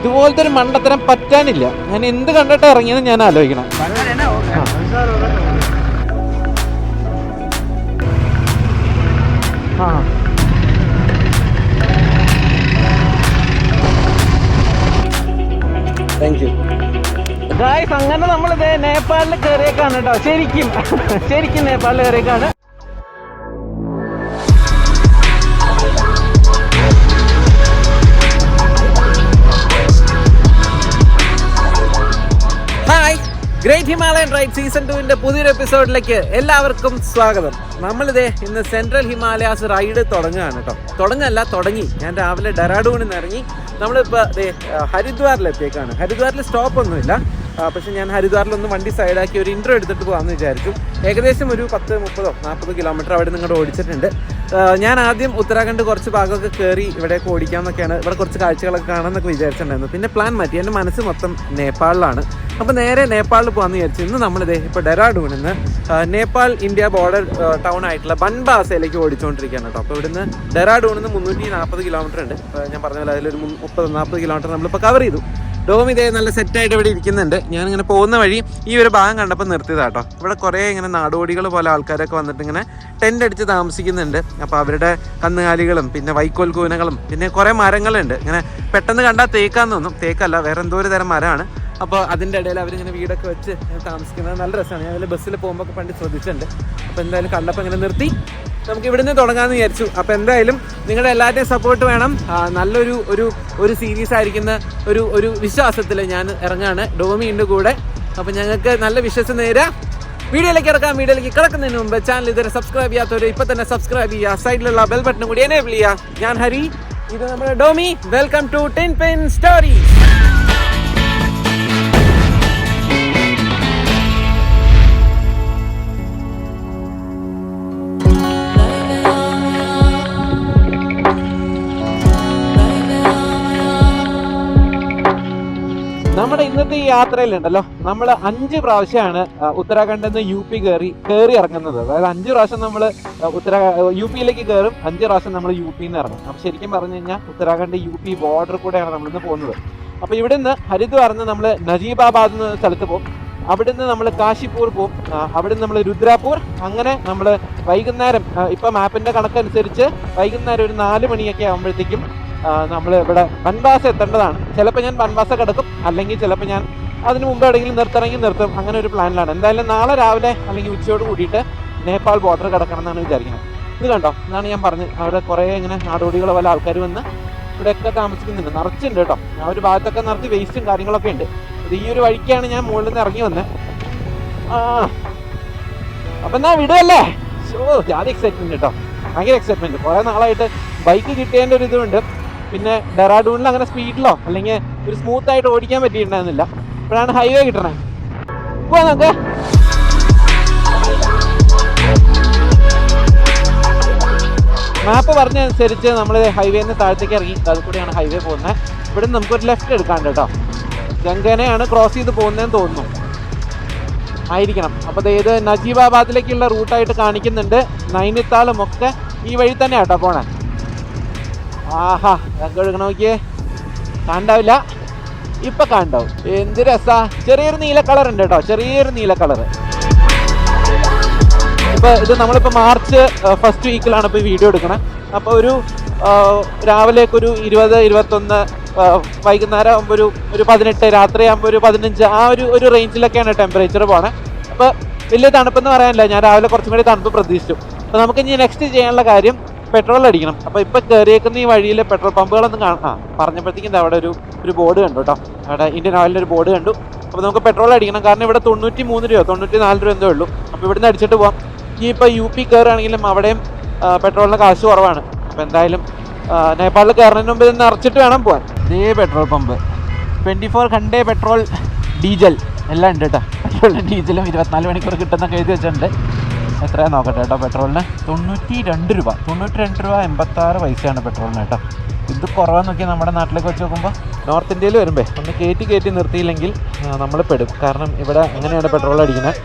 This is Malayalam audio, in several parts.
ഇതുപോലത്തെ ഒരു മണ്ടത്തരം പറ്റാനില്ല. ഞാൻ എന്ത് കണ്ടിട്ട് ഇറങ്ങിയെന്ന് ഞാൻ ആലോചിക്കണം. Thank you guys. അങ്ങനെ നമ്മളിത് നേപ്പാളിൽ കയറിയേക്കാണ് കേട്ടോ. ശരിക്കും നേപ്പാളിൽ കയറിയേക്കാണ്. Hi, great Himalayan ride season 2ന്റെ പുതിയൊരു എപ്പിസോഡിലേക്ക് എല്ലാവർക്കും സ്വാഗതം. നമ്മളിതേ ഇന്ന് സെൻട്രൽ ഹിമാലയാസ് റൈഡ് തുടങ്ങുകയാണ് കേട്ടോ. തുടങ്ങി. ഞാൻ രാവിലെ ഡെറാഡൂണിൽ നിന്ന് ഇറങ്ങി. നമ്മളിപ്പോൾ ഹരിദ്വാറിലെത്തിയേക്കാണ്. ഹരിദ്വാറിൽ സ്റ്റോപ്പൊന്നുമില്ല, പക്ഷെ ഞാൻ ഹരിദ്വാറിലൊന്ന് വണ്ടി സൈഡാക്കി ഒരു ഇൻട്രോ എടുത്തിട്ട് പോകാമെന്ന് വിചാരിച്ചു. ഏകദേശം ഒരു 10-30-40 കിലോമീറ്റർ അവിടെ നിങ്ങോട്ട് ഓടിച്ചിട്ടുണ്ട്. ഞാൻ ആദ്യം ഉത്തരാഖണ്ഡ് കുറച്ച് ഭാഗമൊക്കെ കയറി ഇവിടെയൊക്കെ ഓടിക്കാമെന്നൊക്കെയാണ്, ഇവിടെ കുറച്ച് കാഴ്ചകളൊക്കെ കാണാമെന്നൊക്കെ വിചാരിച്ചിട്ടുണ്ടായിരുന്നു. പിന്നെ പ്ലാൻ മാറ്റി. എൻ്റെ മനസ്സ് മൊത്തം നേപ്പാളിലാണ്. അപ്പോൾ നേരെ നേപ്പാളിൽ പോകാമെന്ന് വിചാരിച്ചു. ഇന്ന് നമ്മളിതേ ഇപ്പോൾ ഡെറാഡൂണിൽ നിന്ന് നേപ്പാൾ ഇന്ത്യ ബോർഡർ ടൗൺ ആയിട്ടുള്ള ബൻബാസയിലേക്ക് ഓടിച്ചുകൊണ്ടിരിക്കുകയാണ് കേട്ടോ. അപ്പോൾ ഇവിടുന്ന് ഡെറാഡൂണിൽ നിന്ന് 340 കിലോമീറ്റർ ഉണ്ട്. ഞാൻ പറഞ്ഞ പോലെ അതിലൊരു 30-40 കിലോമീറ്റർ നമ്മളിപ്പോൾ കവർ ചെയ്തു. ഡോം ഇതേ നല്ല സെറ്റായിട്ട് ഇവിടെ ഇരിക്കുന്നുണ്ട്. ഞാനിങ്ങനെ പോകുന്ന വഴി ഈ ഒരു ഭാഗം കണ്ടപ്പോൾ നിർത്തിയതാട്ടോ. ഇവിടെ കുറേ ഇങ്ങനെ നാടോടികൾ പോലെ ആൾക്കാരൊക്കെ വന്നിട്ട് ഇങ്ങനെ ടെൻ്റ് അടിച്ച് താമസിക്കുന്നുണ്ട്. അപ്പോൾ അവരുടെ കന്നുകാലികളും പിന്നെ വൈക്കോൽ കൂനകളും പിന്നെ കുറേ മരങ്ങളുണ്ട്. ഇങ്ങനെ പെട്ടെന്ന് കണ്ടാൽ തേക്കാന്ന് തോന്നും. തേക്കല്ല, വേറെ എന്തോ ഒരു തരം മരമാണ്. അപ്പോൾ അതിൻ്റെ ഇടയിൽ അവരിങ്ങനെ വീടൊക്കെ വെച്ച് താമസിക്കുന്നത് നല്ല രസമാണ്. ഞാൻ അതിൽ ബസ്സിൽ പോകുമ്പോൾ ഒക്കെ പണ്ട് ശ്രദ്ധിച്ചിട്ടുണ്ട്. അപ്പോൾ എന്തായാലും കണ്ടപ്പോൾ ഇങ്ങനെ നിർത്തി നമുക്ക് ഇവിടുന്ന് തുടങ്ങാമെന്ന് വിചാരിച്ചു. അപ്പോൾ എന്തായാലും നിങ്ങളുടെ എല്ലാവരുടെയും സപ്പോർട്ട് വേണം. നല്ലൊരു ഒരു സീരീസ് ആയിരിക്കുന്ന ഒരു വിശ്വാസത്തിൽ ഞാൻ ഇറങ്ങാണ്. ഡോമിയുടെ കൂടെ. അപ്പോൾ ഞങ്ങൾക്ക് നല്ല വിശ്വാസം നേരാം. വീഡിയോയിലേക്ക് ഇറക്കാം. വീഡിയോയിലേക്ക് കിടക്കുന്നതിന് മുമ്പ് ചാനൽ ഇതുവരെ സബ്സ്ക്രൈബ് ചെയ്യാത്തവർ ഇപ്പോൾ തന്നെ സബ്സ്ക്രൈബ് ചെയ്യുക. സൈഡിലുള്ള ബെൽ ബട്ടൺ കൂടി എനേബിൾ ചെയ്യുക. ഞാൻ ഹരി, ഇത് നമ്മുടെ Domi. Welcome to 10 Pin Stories. നമ്മുടെ ഇന്നത്തെ ഈ യാത്രയിലുണ്ടല്ലോ, നമ്മൾ 5 പ്രാവശ്യമാണ് ഉത്തരാഖണ്ഡിൽ നിന്ന് UP കയറി ഇറങ്ങുന്നത്. അതായത് 5 പ്രാവശ്യം നമ്മൾ UPയിലേക്ക് കയറും, 5 പ്രാവശ്യം നമ്മൾ UPയിൽ നിന്ന് ഇറങ്ങും. അപ്പോൾ ശരിക്കും പറഞ്ഞു കഴിഞ്ഞാൽ ഉത്തരാഖണ്ഡ് UP ബോർഡർ കൂടെയാണ് നമ്മളിന്ന് പോകുന്നത്. അപ്പോൾ ഇവിടെ നിന്ന് ഹരിദ്വാറിൽ നിന്ന് നമ്മൾ നജീബാബാദ് എന്ന സ്ഥലത്ത് പോകും. അവിടെ നിന്ന് നമ്മൾ കാശിപൂർ പോകും. അവിടെ നിന്ന് നമ്മൾ രുദ്രാപൂർ. അങ്ങനെ നമ്മൾ വൈകുന്നേരം, ഇപ്പോൾ മാപ്പിൻ്റെ കണക്കനുസരിച്ച് വൈകുന്നേരം ഒരു 4 മണിയൊക്കെ ആകുമ്പോഴത്തേക്കും നമ്മൾ ഇവിടെ ബൻബാസ എത്തേണ്ടതാണ്. ചിലപ്പോൾ ഞാൻ ബൻബാസ കിടക്കും, അല്ലെങ്കിൽ ചിലപ്പോൾ ഞാൻ അതിന് മുമ്പ് എവിടെയെങ്കിലും നിർത്തും. അങ്ങനെ ഒരു പ്ലാനിലാണ്. എന്തായാലും നാളെ രാവിലെ അല്ലെങ്കിൽ ഉച്ചയോട് കൂടിയിട്ട് നേപ്പാൾ ബോർഡർ കിടക്കണം എന്നാണ് വിചാരിക്കുന്നത്. ഇത് കണ്ടോ, ഇതാണ് ഞാൻ പറഞ്ഞത്. അവിടെ കുറേ ഇങ്ങനെ നാടോടികളെ പോലെ ആൾക്കാർ വന്ന് ഇവിടെയൊക്കെ താമസിക്കുന്നുണ്ട്. നിറച്ചുണ്ട് കേട്ടോ. ആ ഒരു ഭാഗത്തൊക്കെ നിറച്ച് വേസ്റ്റും കാര്യങ്ങളൊക്കെ ഉണ്ട്. അത് ഈ ഒരു വഴിക്കാണ് ഞാൻ മുകളിൽ നിന്ന് ഇറങ്ങി വന്നത്. അപ്പം എന്നാ വിടുമല്ലേ? ജാതി എക്സൈറ്റ്മെൻറ്റ് കേട്ടോ, ഭയങ്കര എക്സൈറ്റ്മെൻറ്റ്. കുറേ നാളായിട്ട് ബൈക്ക് കിട്ടിയതിൻ്റെ ഒരു ഇതുണ്ട്. പിന്നെ ഡെറാഡൂണിൽ അങ്ങനെ സ്പീഡിലോ അല്ലെങ്കിൽ ഒരു സ്മൂത്തായിട്ട് ഓടിക്കാൻ പറ്റിയിട്ടുണ്ടായിരുന്നില്ല. ഇപ്പോഴാണ് ഹൈവേ കിട്ടണേ. പോവാ നമുക്ക്. മാപ്പ് പറഞ്ഞനുസരിച്ച് നമ്മൾ ഹൈവേന്ന് താഴത്തേക്ക് ഇറങ്ങി. അതിൽ കൂടെയാണ് ഹൈവേ പോകുന്നത്. ഇവിടെ നിന്ന് നമുക്കൊരു ലെഫ്റ്റ് എടുക്കാണ്ട് കേട്ടോ. ഗംഗനെയാണ് ക്രോസ് ചെയ്ത് പോകുന്നതെന്ന് തോന്നുന്നു, ആയിരിക്കണം. അപ്പോൾ ഇത് നജീബാബാദിലേക്കുള്ള റൂട്ടായിട്ട് കാണിക്കുന്നുണ്ട്. നൈനിത്താളും ഒക്കെ ഈ വഴി തന്നെ കേട്ടോ പോണേ. ആഹാ, ഗംഗ ഒഴുകണ നോക്കിയേ. കണ്ടാവില്ല, ഇപ്പം കണ്ടാവും. എന്ത് രസാ. ചെറിയൊരു നീല കളർ ഉണ്ട് കേട്ടോ, ചെറിയൊരു നീല കളറ്. ഇപ്പോൾ ഇത് നമ്മളിപ്പോൾ മാർച്ച് ഫസ്റ്റ് വീക്കിലാണ് ഇപ്പോൾ വീഡിയോ എടുക്കണത്. അപ്പോൾ ഒരു രാവിലേക്ക് ഒരു 20-21, വൈകുന്നേരം ആകുമ്പോൾ ഒരു 18, രാത്രിയാകുമ്പോൾ ഒരു 15, ആ ഒരു റേഞ്ചിലൊക്കെയാണ് ടെമ്പറേച്ചർ പോണേ. അപ്പോൾ വലിയ തണുപ്പെന്ന് പറയാനില്ല. ഞാൻ രാവിലെ കുറച്ചും കൂടി തണുപ്പ് പ്രതീക്ഷിച്ചു. അപ്പോൾ നമുക്ക് ഇനി നെക്സ്റ്റ് ചെയ്യാനുള്ള കാര്യം പെട്രോൾ അടിക്കണം. അപ്പോൾ ഇപ്പോൾ കയറിയേക്കുന്ന ഈ വഴിയിൽ പെട്രോൾ പമ്പുകളൊന്നും പറഞ്ഞപ്പോഴത്തേക്കും അവിടെ ഒരു ബോർഡ് കണ്ടു കേട്ടോ. അവിടെ ഇന്ത്യൻ ഓയിലിൻ്റെ ഒരു ബോർഡ് കണ്ടു. അപ്പോൾ നമുക്ക് പെട്രോൾ അടിക്കണം. കാരണം ഇവിടെ 93 രൂപ 94 രൂപ എന്തേ ഉള്ളൂ. അപ്പോൾ ഇവിടുന്ന് അടിച്ചിട്ട് പോകാം. ഈ ഇപ്പോൾ UP കയറുകയാണെങ്കിലും അവിടെയും പെട്രോളിന് കാശ് കുറവാണ്. അപ്പോൾ എന്തായാലും നേപ്പാളിൽ കയറുന്നതിന് മുമ്പ് ഇന്ന് നിറച്ചിട്ട് വേണം പോകാൻ. ഇതേ പെട്രോൾ പമ്പ് 24 ഘണ്ടേ പെട്രോൾ ഡീസൽ എല്ലാം ഉണ്ട് കേട്ടോ. പെട്രോളിനും ഡീസലും 24 മണിക്കൂർ കിട്ടുന്നൊക്കെ എഴുതി വെച്ചിട്ടുണ്ട്. എത്രയാണ് നോക്കട്ടെ കേട്ടോ. പെട്രോളിന് 92 രൂപ 86 പൈസയാണ് പെട്രോളിന് കേട്ടോ. ഇത് കുറവാന്ന് നോക്കിയാൽ നമ്മുടെ നാട്ടിലേക്ക് വെച്ച് നോക്കുമ്പോൾ നോർത്ത് ഇന്ത്യയിൽ വരുമ്പോൾ ഒന്ന് കയറ്റി നിർത്തിയില്ലെങ്കിൽ നമ്മൾ പെടും. കാരണം ഇവിടെ അങ്ങനെയാണ് പെട്രോൾ അടിക്കുന്നത്.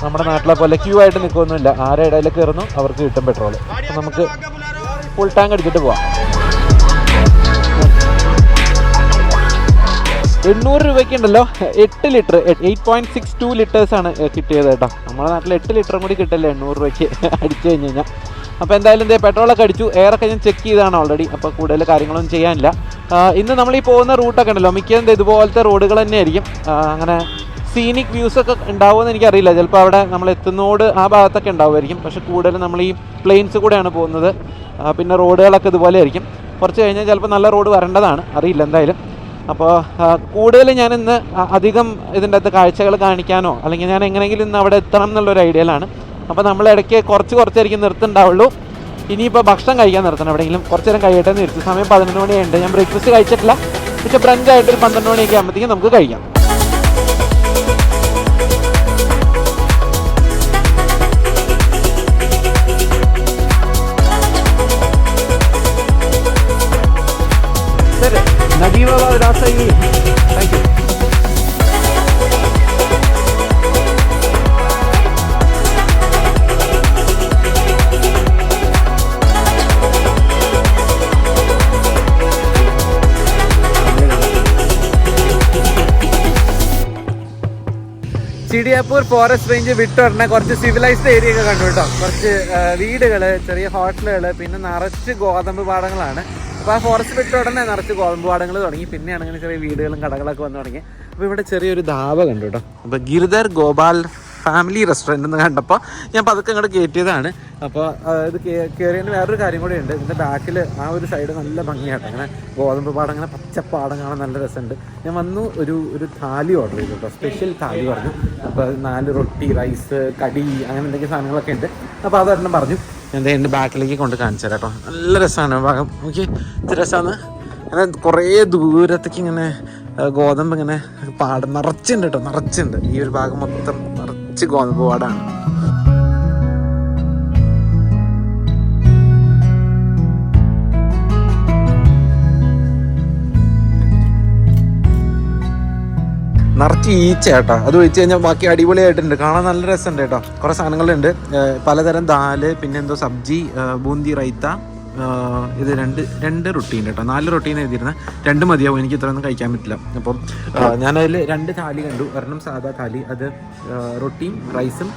നമ്മുടെ നാട്ടിലെ പോലെ ക്യൂ ആയിട്ട് നിൽക്കുകയൊന്നുമില്ല. ആരെ ഇടയിൽ കയറുന്നു അവർക്ക് കിട്ടും പെട്രോൾ. അപ്പം നമുക്ക് ഫുൾ ടാങ്ക് അടിച്ചിട്ട് പോവാം. 800 രൂപയ്ക്ക് ഉണ്ടല്ലോ 8 ലിറ്റർ 8.62 ലിറ്റേഴ്സാണ് കിട്ടിയത് കേട്ടോ. നമ്മുടെ നാട്ടിൽ 8 ലിറ്ററും കൂടി കിട്ടില്ല 800 രൂപയ്ക്ക് അടിച്ചു കഴിഞ്ഞ് കഴിഞ്ഞാൽ. അപ്പോൾ എന്തായാലും ഇതേ പെട്രോളൊക്കെ അടിച്ചു, എയറൊക്കെ ഞാൻ ചെക്ക് ചെയ്താണ് ഓൾറെഡി. അപ്പോൾ കൂടുതൽ കാര്യങ്ങളൊന്നും ചെയ്യാനില്ല. ഇന്ന് നമ്മൾ ഈ പോകുന്ന റൂട്ടൊക്കെ ഉണ്ടല്ലോ മിക്കതും ഇതുപോലത്തെ റോഡുകൾ തന്നെ ആയിരിക്കും. അങ്ങനെ സീനിക് വ്യൂസൊക്കെ ഉണ്ടാവുമെന്ന് എനിക്കറിയില്ല. ചിലപ്പോൾ അവിടെ നമ്മൾ എത്തുന്നോട് ആ ഭാഗത്തൊക്കെ ഉണ്ടാവുമായിരിക്കും. പക്ഷേ കൂടുതലും നമ്മൾ ഈ പ്ലെയിൻസ് കൂടെയാണ് പോകുന്നത്. പിന്നെ റോഡുകളൊക്കെ ഇതുപോലെ ആയിരിക്കും. കുറച്ച് കഴിഞ്ഞാൽ ചിലപ്പോൾ നല്ല റോഡ് വരേണ്ടതാണ്, അറിയില്ല എന്തായാലും. അപ്പോൾ കൂടുതൽ ഞാനിന്ന് അധികം ഇതിൻ്റെ അകത്ത് കാഴ്ചകൾ കാണിക്കാനോ അല്ലെങ്കിൽ ഞാൻ എങ്ങനെയെങ്കിലും ഇന്ന് അവിടെ എത്തണം എന്നുള്ളൊരു ഐഡിയയിലാണ്. അപ്പോൾ നമ്മൾ ഇടയ്ക്ക് കുറച്ചായിരിക്കും നിർത്തുന്നുണ്ടാവുള്ളൂ. ഇനിയിപ്പോൾ ഭക്ഷണം കഴിക്കാൻ നിർത്തണം എവിടെയെങ്കിലും. കുറച്ച് നേരം കഴിയട്ടെ എന്ന് നിർത്തി. സമയം 11 മണിയുണ്ട്. ഞാൻ ബ്രേക്ക്ഫാസ്റ്റ് കഴിച്ചിട്ടില്ല. പക്ഷേ ബ്രഞ്ചായിട്ട് ഒരു 12 മണിയൊക്കെ ആകുമ്പോഴത്തേക്കും നമുക്ക് കഴിക്കാം. നജീബാബാദ് രാസൈനി, താങ്ക് യു. ചിടിയാപ്പൂർ ഫോറസ്റ്റ് റേഞ്ച് വിട്ടുടനെ കുറച്ച് സിവിലൈസ്ഡ് ഏരിയ ഒക്കെ കണ്ടു കേട്ടോ. കുറച്ച് വീടുകൾ, ചെറിയ ഹോട്ടലുകൾ, പിന്നെ നിറച്ച് ഗോതമ്പ് പാടങ്ങളാണ്. അപ്പോൾ ആ ഫോറസ്റ്റ് വിട്ട ഉടനെ നിറച്ച് ഗോതമ്പ് പാടങ്ങൾ തുടങ്ങി. പിന്നെയാണ് അങ്ങനെ ചെറിയ വീടുകളും കടകളൊക്കെ വന്നു തുടങ്ങി. അപ്പോൾ ഇവിടെ ചെറിയൊരു ധാബ കണ്ടു കേട്ടോ. അപ്പോൾ ഗിരിധർ ഗോപാൽ ഫാമിലി റെസ്റ്റോറൻറ്റ് എന്ന് കണ്ടപ്പോൾ ഞാൻ പതുക്കെ അങ്ങോട്ട് കയറ്റിയതാണ്. അപ്പോൾ ഇത് കയറിയതിന് വേറൊരു കാര്യം കൂടെ ഉണ്ട്. ഇതിൻ്റെ ബാക്കിൽ ആ ഒരു സൈഡ് നല്ല ഭംഗിയാട്ടോ. അങ്ങനെ ഗോതമ്പ് പാടം, അങ്ങനെ പച്ചപ്പാടം കാണാൻ നല്ല രസമുണ്ട്. ഞാൻ വന്നു ഒരു താലി ഓർഡർ ചെയ്തു കേട്ടോ. സ്പെഷ്യൽ താലി പറഞ്ഞു. അപ്പോൾ 4 റൊട്ടി, റൈസ്, കടി, അങ്ങനെ എന്തെങ്കിലും സാധനങ്ങളൊക്കെ ഉണ്ട്. അപ്പോൾ അതൊരെണ്ണം പറഞ്ഞു. ഞാൻ എൻ്റെ ബാക്കിലേക്ക് കൊണ്ട് കാണിച്ചു തരാം കേട്ടോ. നല്ല രസമാണ് ഭാഗം. നോക്കി ഇത് രസമാണ്. അങ്ങനെ കുറേ ദൂരത്തേക്ക് ഇങ്ങനെ ഗോതമ്പ് ഇങ്ങനെ പാടം നിറച്ചുണ്ട് കേട്ടോ, നിറച്ചുണ്ട്. ഈ ഒരു ഭാഗം മൊത്തം നിറച്ച് ഗോതമ്പ് പാടാണ്. നിറച്ച് ഈച്ച കേട്ടോ. അത് വെച്ച് കഴിഞ്ഞാൽ ബാക്കി അടിപൊളിയായിട്ടുണ്ട്, കാണാൻ നല്ല രസമുണ്ട് കേട്ടോ. കുറേ സാധനങ്ങളുണ്ട്, പലതരം ദാല്, പിന്നെ എന്തോ സബ്ജി, ബൂന്തി റൈത്ത, ഇത് രണ്ട് റൊട്ടീൻ കേട്ടോ. 4 റൊട്ടീൻ എഴുതിയിരുന്ന 2 മതിയാവും, എനിക്ക് ഇത്രയൊന്നും കഴിക്കാൻ പറ്റില്ല. അപ്പം ഞാനതിൽ 2 താലി കണ്ടു. ഒരെണ്ണം സാധാ താലി, അത് റൊട്ടിയും റൈസും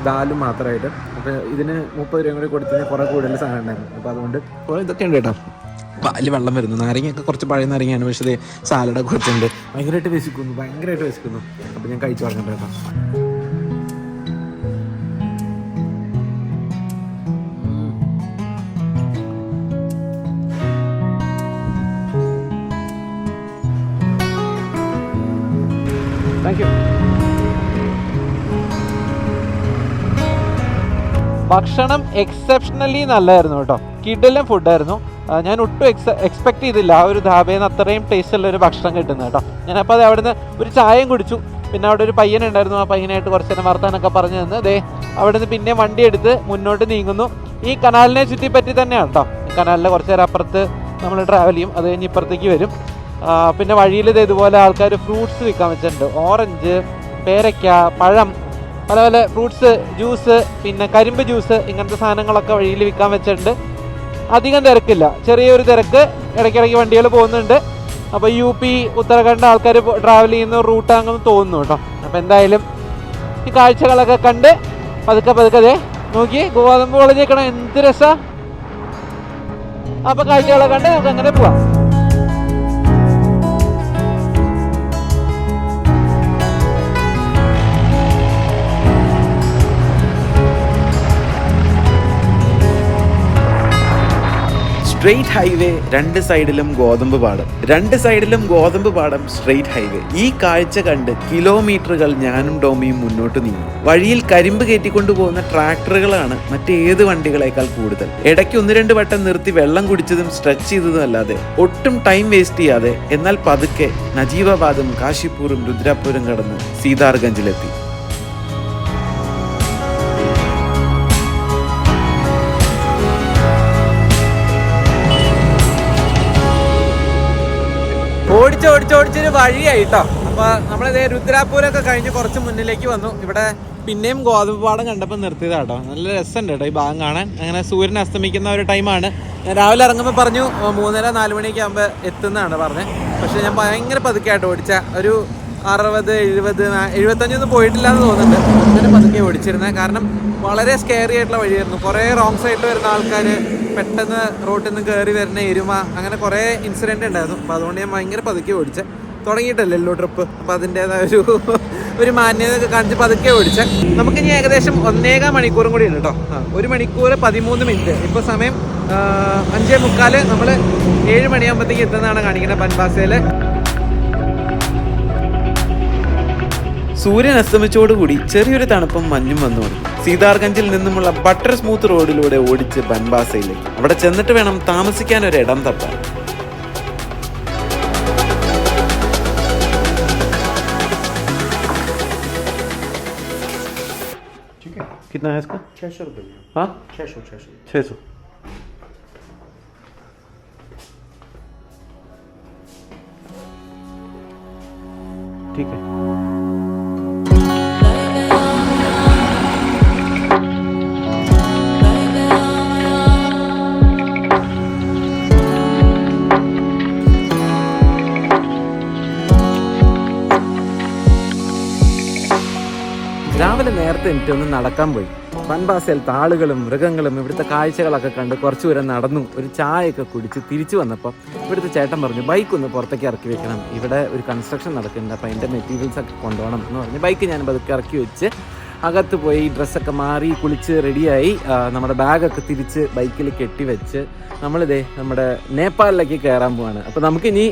ദാലും മാത്രമായിട്ട്. അപ്പോൾ ഇതിന് 30 രൂപ കൂടി കൊടുത്തതിന് കുറേ കൂടുതൽ സാധനം ഉണ്ടായിരുന്നു. അപ്പോൾ അതുകൊണ്ട് ഇതൊക്കെ ഉണ്ട് കേട്ടോ. പാല് വെള്ളം വരുന്നു, നാരങ്ങയൊക്കെ കുറച്ച് പഴയ നാരങ്ങയാണ്, പക്ഷേ ഇത് സാലഡൊക്കെ കുറച്ചുണ്ട്. ഭയങ്കരമായിട്ട് വിശക്കുന്നു. അപ്പോൾ ഞാൻ കഴിച്ചു പറഞ്ഞിട്ട് കേട്ടോ. Thank you. ഭക്ഷണം എക്സെപ്ഷണലി നല്ലതായിരുന്നു കേട്ടോ. കിടിലൻ ഫുഡായിരുന്നു. ഞാൻ ഒട്ടും എക്സ്പെക്ട് ചെയ്തില്ല ആ ഒരു ധാബയിൽ നിന്ന് അത്രയും ടേസ്റ്റുള്ളൊരു ഭക്ഷണം കിട്ടുന്നത് കേട്ടോ. ഞാനപ്പോൾ അത് അവിടെ നിന്ന് ഒരു ചായയും കുടിച്ചു. പിന്നെ അവിടെ ഒരു പയ്യനുണ്ടായിരുന്നു. ആ പയ്യനായിട്ട് കുറച്ച് നേരം വർത്താനൊക്കെ പറഞ്ഞു തന്ന് അവിടെ നിന്ന് പിന്നെ വണ്ടി എടുത്ത് മുന്നോട്ട് നീങ്ങുന്നു. ഈ കനാലിനെ ചുറ്റിപ്പറ്റി തന്നെയാണ് കേട്ടോ. കനാലിൻ്റെ കുറച്ച് നേരം അപ്പുറത്ത് നമ്മൾ ട്രാവൽ ചെയ്യും, അത് കഴിഞ്ഞ് ഇപ്പുറത്തേക്ക് വരും. പിന്നെ വഴിയിൽ ഇതുപോലെ ആൾക്കാർ ഫ്രൂട്ട്സ് വിൽക്കാൻ വെച്ചിട്ടുണ്ട്. ഓറഞ്ച്, പേരയ്ക്ക, പഴം, പല പല ഫ്രൂട്ട്സ്, ജ്യൂസ്, പിന്നെ കരിമ്പ് ജ്യൂസ്, ഇങ്ങനത്തെ സാധനങ്ങളൊക്കെ വഴിയിൽ വിൽക്കാൻ വെച്ചിട്ടുണ്ട്. അധികം തിരക്കില്ല, ചെറിയൊരു തിരക്ക്. ഇടയ്ക്കിടയ്ക്ക് വണ്ടികൾ പോകുന്നുണ്ട്. അപ്പോൾ UP ഉത്തരാഖണ്ഡ് ആൾക്കാർ ട്രാവൽ ചെയ്യുന്ന റൂട്ടാണെന്ന് തോന്നുന്നു കേട്ടോ. അപ്പോൾ എന്തായാലും ഈ കാഴ്ചകളൊക്കെ കണ്ട് പതുക്കെ നോക്കി ഗോതമ്പ് വിളഞ്ഞേക്കണം, എന്ത് രസമാണ്. അപ്പോൾ കാഴ്ചകളൊക്കെ കണ്ട് നമുക്ക് അങ്ങനെ പോവാം. സ്ട്രെയിറ്റ് ഹൈവേ, 2 സൈഡിലും ഗോതമ്പ് പാടം, സ്ട്രെയിറ്റ് ഹൈവേ. ഈ കാഴ്ച കണ്ട് കിലോമീറ്ററുകൾ ഞാനും ടോമിയും മുന്നോട്ട് നീങ്ങി. വഴിയിൽ കരിമ്പ് കയറ്റിക്കൊണ്ടു പോകുന്ന ട്രാക്ടറുകളാണ് മറ്റേത് വണ്ടികളേക്കാൾ കൂടുതൽ. ഇടയ്ക്ക് 1-2 വട്ടം നിർത്തി വെള്ളം കുടിച്ചതും സ്ട്രെച്ച് ചെയ്തതും അല്ലാതെ ഒട്ടും ടൈം വേസ്റ്റ് ചെയ്യാതെ, എന്നാൽ പതുക്കെ നജീബാബാദും കാശിപ്പൂറും രുദ്രാപൂരും കടന്ന് സീതാർഗഞ്ചിലെത്തി. ഓടിച്ചൊരു വഴിയായി കേട്ടോ. അപ്പോൾ നമ്മളിതേ രുദ്രാപൂരൊക്കെ കഴിഞ്ഞ് കുറച്ച് മുന്നിലേക്ക് വന്നു. ഇവിടെ പിന്നെയും ഗോതമ്പ് പാടം കണ്ടപ്പോൾ നിർത്തിയതാട്ടോ. നല്ല രസമുണ്ട് കേട്ടോ ഈ ഭാഗം കാണാൻ. അങ്ങനെ സൂര്യൻ അസ്തമിക്കുന്ന ഒരു ടൈമാണ്. ഞാൻ രാവിലെ ഇറങ്ങുമ്പോൾ പറഞ്ഞു 3:30-4 മണിയൊക്കെ ആകുമ്പോൾ എത്തുന്നതാണ് പറഞ്ഞത്. പക്ഷെ ഞാൻ ഭയങ്കര പതുക്കെയായിട്ട് ഓടിച്ച ഒരു 60, 70, 75 പോയിട്ടില്ല എന്ന് തോന്നുന്നുണ്ട്. അങ്ങനെ പതുക്കെ ഓടിച്ചിരുന്നത്. കാരണം വളരെ സ്കെയറി ആയിട്ടുള്ള വഴിയായിരുന്നു. കുറേ റോങ് സൈഡിൽ വരുന്ന ആൾക്കാർ, പെട്ടെന്ന് റോട്ടിൽ നിന്ന് കയറി വരുന്ന എരുമ, അങ്ങനെ കുറേ ഇൻസിഡൻറ്റ് ഉണ്ടായിരുന്നു. അപ്പോൾ അതുകൊണ്ട് ഞാൻ ഭയങ്കര പതുക്കെ ഓടിച്ചത്. തുടങ്ങിയിട്ടല്ലല്ലോ ട്രിപ്പ്, അപ്പോൾ അതിൻ്റേതായ ഒരു മാന്യതയൊക്കെ കാണിച്ച് പതുക്കെ ഓടിച്ച. നമുക്കിനി ഏകദേശം 1.25 മണിക്കൂറും കൂടി ഉണ്ട് കേട്ടോ. 1 മണിക്കൂർ 13 മിനിറ്റ്. ഇപ്പോൾ സമയം 5:45. നമ്മൾ 7 മണിയാകുമ്പോഴത്തേക്ക് എത്തുന്നതാണ് കാണിക്കുന്നത് ബൻബാസയിൽ. സൂര്യൻ അസ്തമിച്ചോടുകൂടി ചെറിയൊരു തണുപ്പും മഞ്ഞും വന്നു തുടങ്ങി. സീതാർഗഞ്ചിൽ നിന്നുമുള്ള ബട്ടർ സ്മൂത്ത് റോഡിലൂടെ ഓടിച്ച് ബൻബാസയിലേക്ക്. അവിടെ ചെന്നിട്ട് വേണം താമസിക്കാൻ ഒരു ഇടം തപ്പാൻ. कितना है इसका? 600 रुपये। हाँ 600। ठीक है. രാവിലെ നേരത്തെ എനിക്ക് ഒന്ന് നടക്കാൻ പോയി. ബൻബാസയിലത്തെ ആളുകളും മൃഗങ്ങളും ഇവിടുത്തെ കാഴ്ചകളൊക്കെ കണ്ട് കുറച്ച് ദൂരം നടന്നു. ഒരു ചായയൊക്കെ കുടിച്ച് തിരിച്ചു വന്നപ്പോൾ ഇവിടുത്തെ ചേട്ടൻ പറഞ്ഞു ബൈക്ക് ഒന്ന് പുറത്തേക്ക് ഇറക്കി വെക്കണം, ഇവിടെ ഒരു കൺസ്ട്രക്ഷൻ നടക്കുന്നുണ്ട്, അപ്പോൾ അതിൻ്റെ മെറ്റീരിയൽസ് ഒക്കെ കൊണ്ടുപോകണം എന്ന് പറഞ്ഞ് ബൈക്ക് ഞാൻ പതുക്കെ ഇറക്കി വെച്ച് അകത്ത് പോയി ഡ്രസ്സൊക്കെ മാറി കുളിച്ച് റെഡിയായി. നമ്മുടെ ബാഗൊക്കെ തിരിച്ച് ബൈക്കിൽ കെട്ടി വെച്ച് നമ്മളിതേ നമ്മുടെ നേപ്പാളിലേക്ക് കയറാൻ പോവാണ്. അപ്പോൾ നമുക്കിനി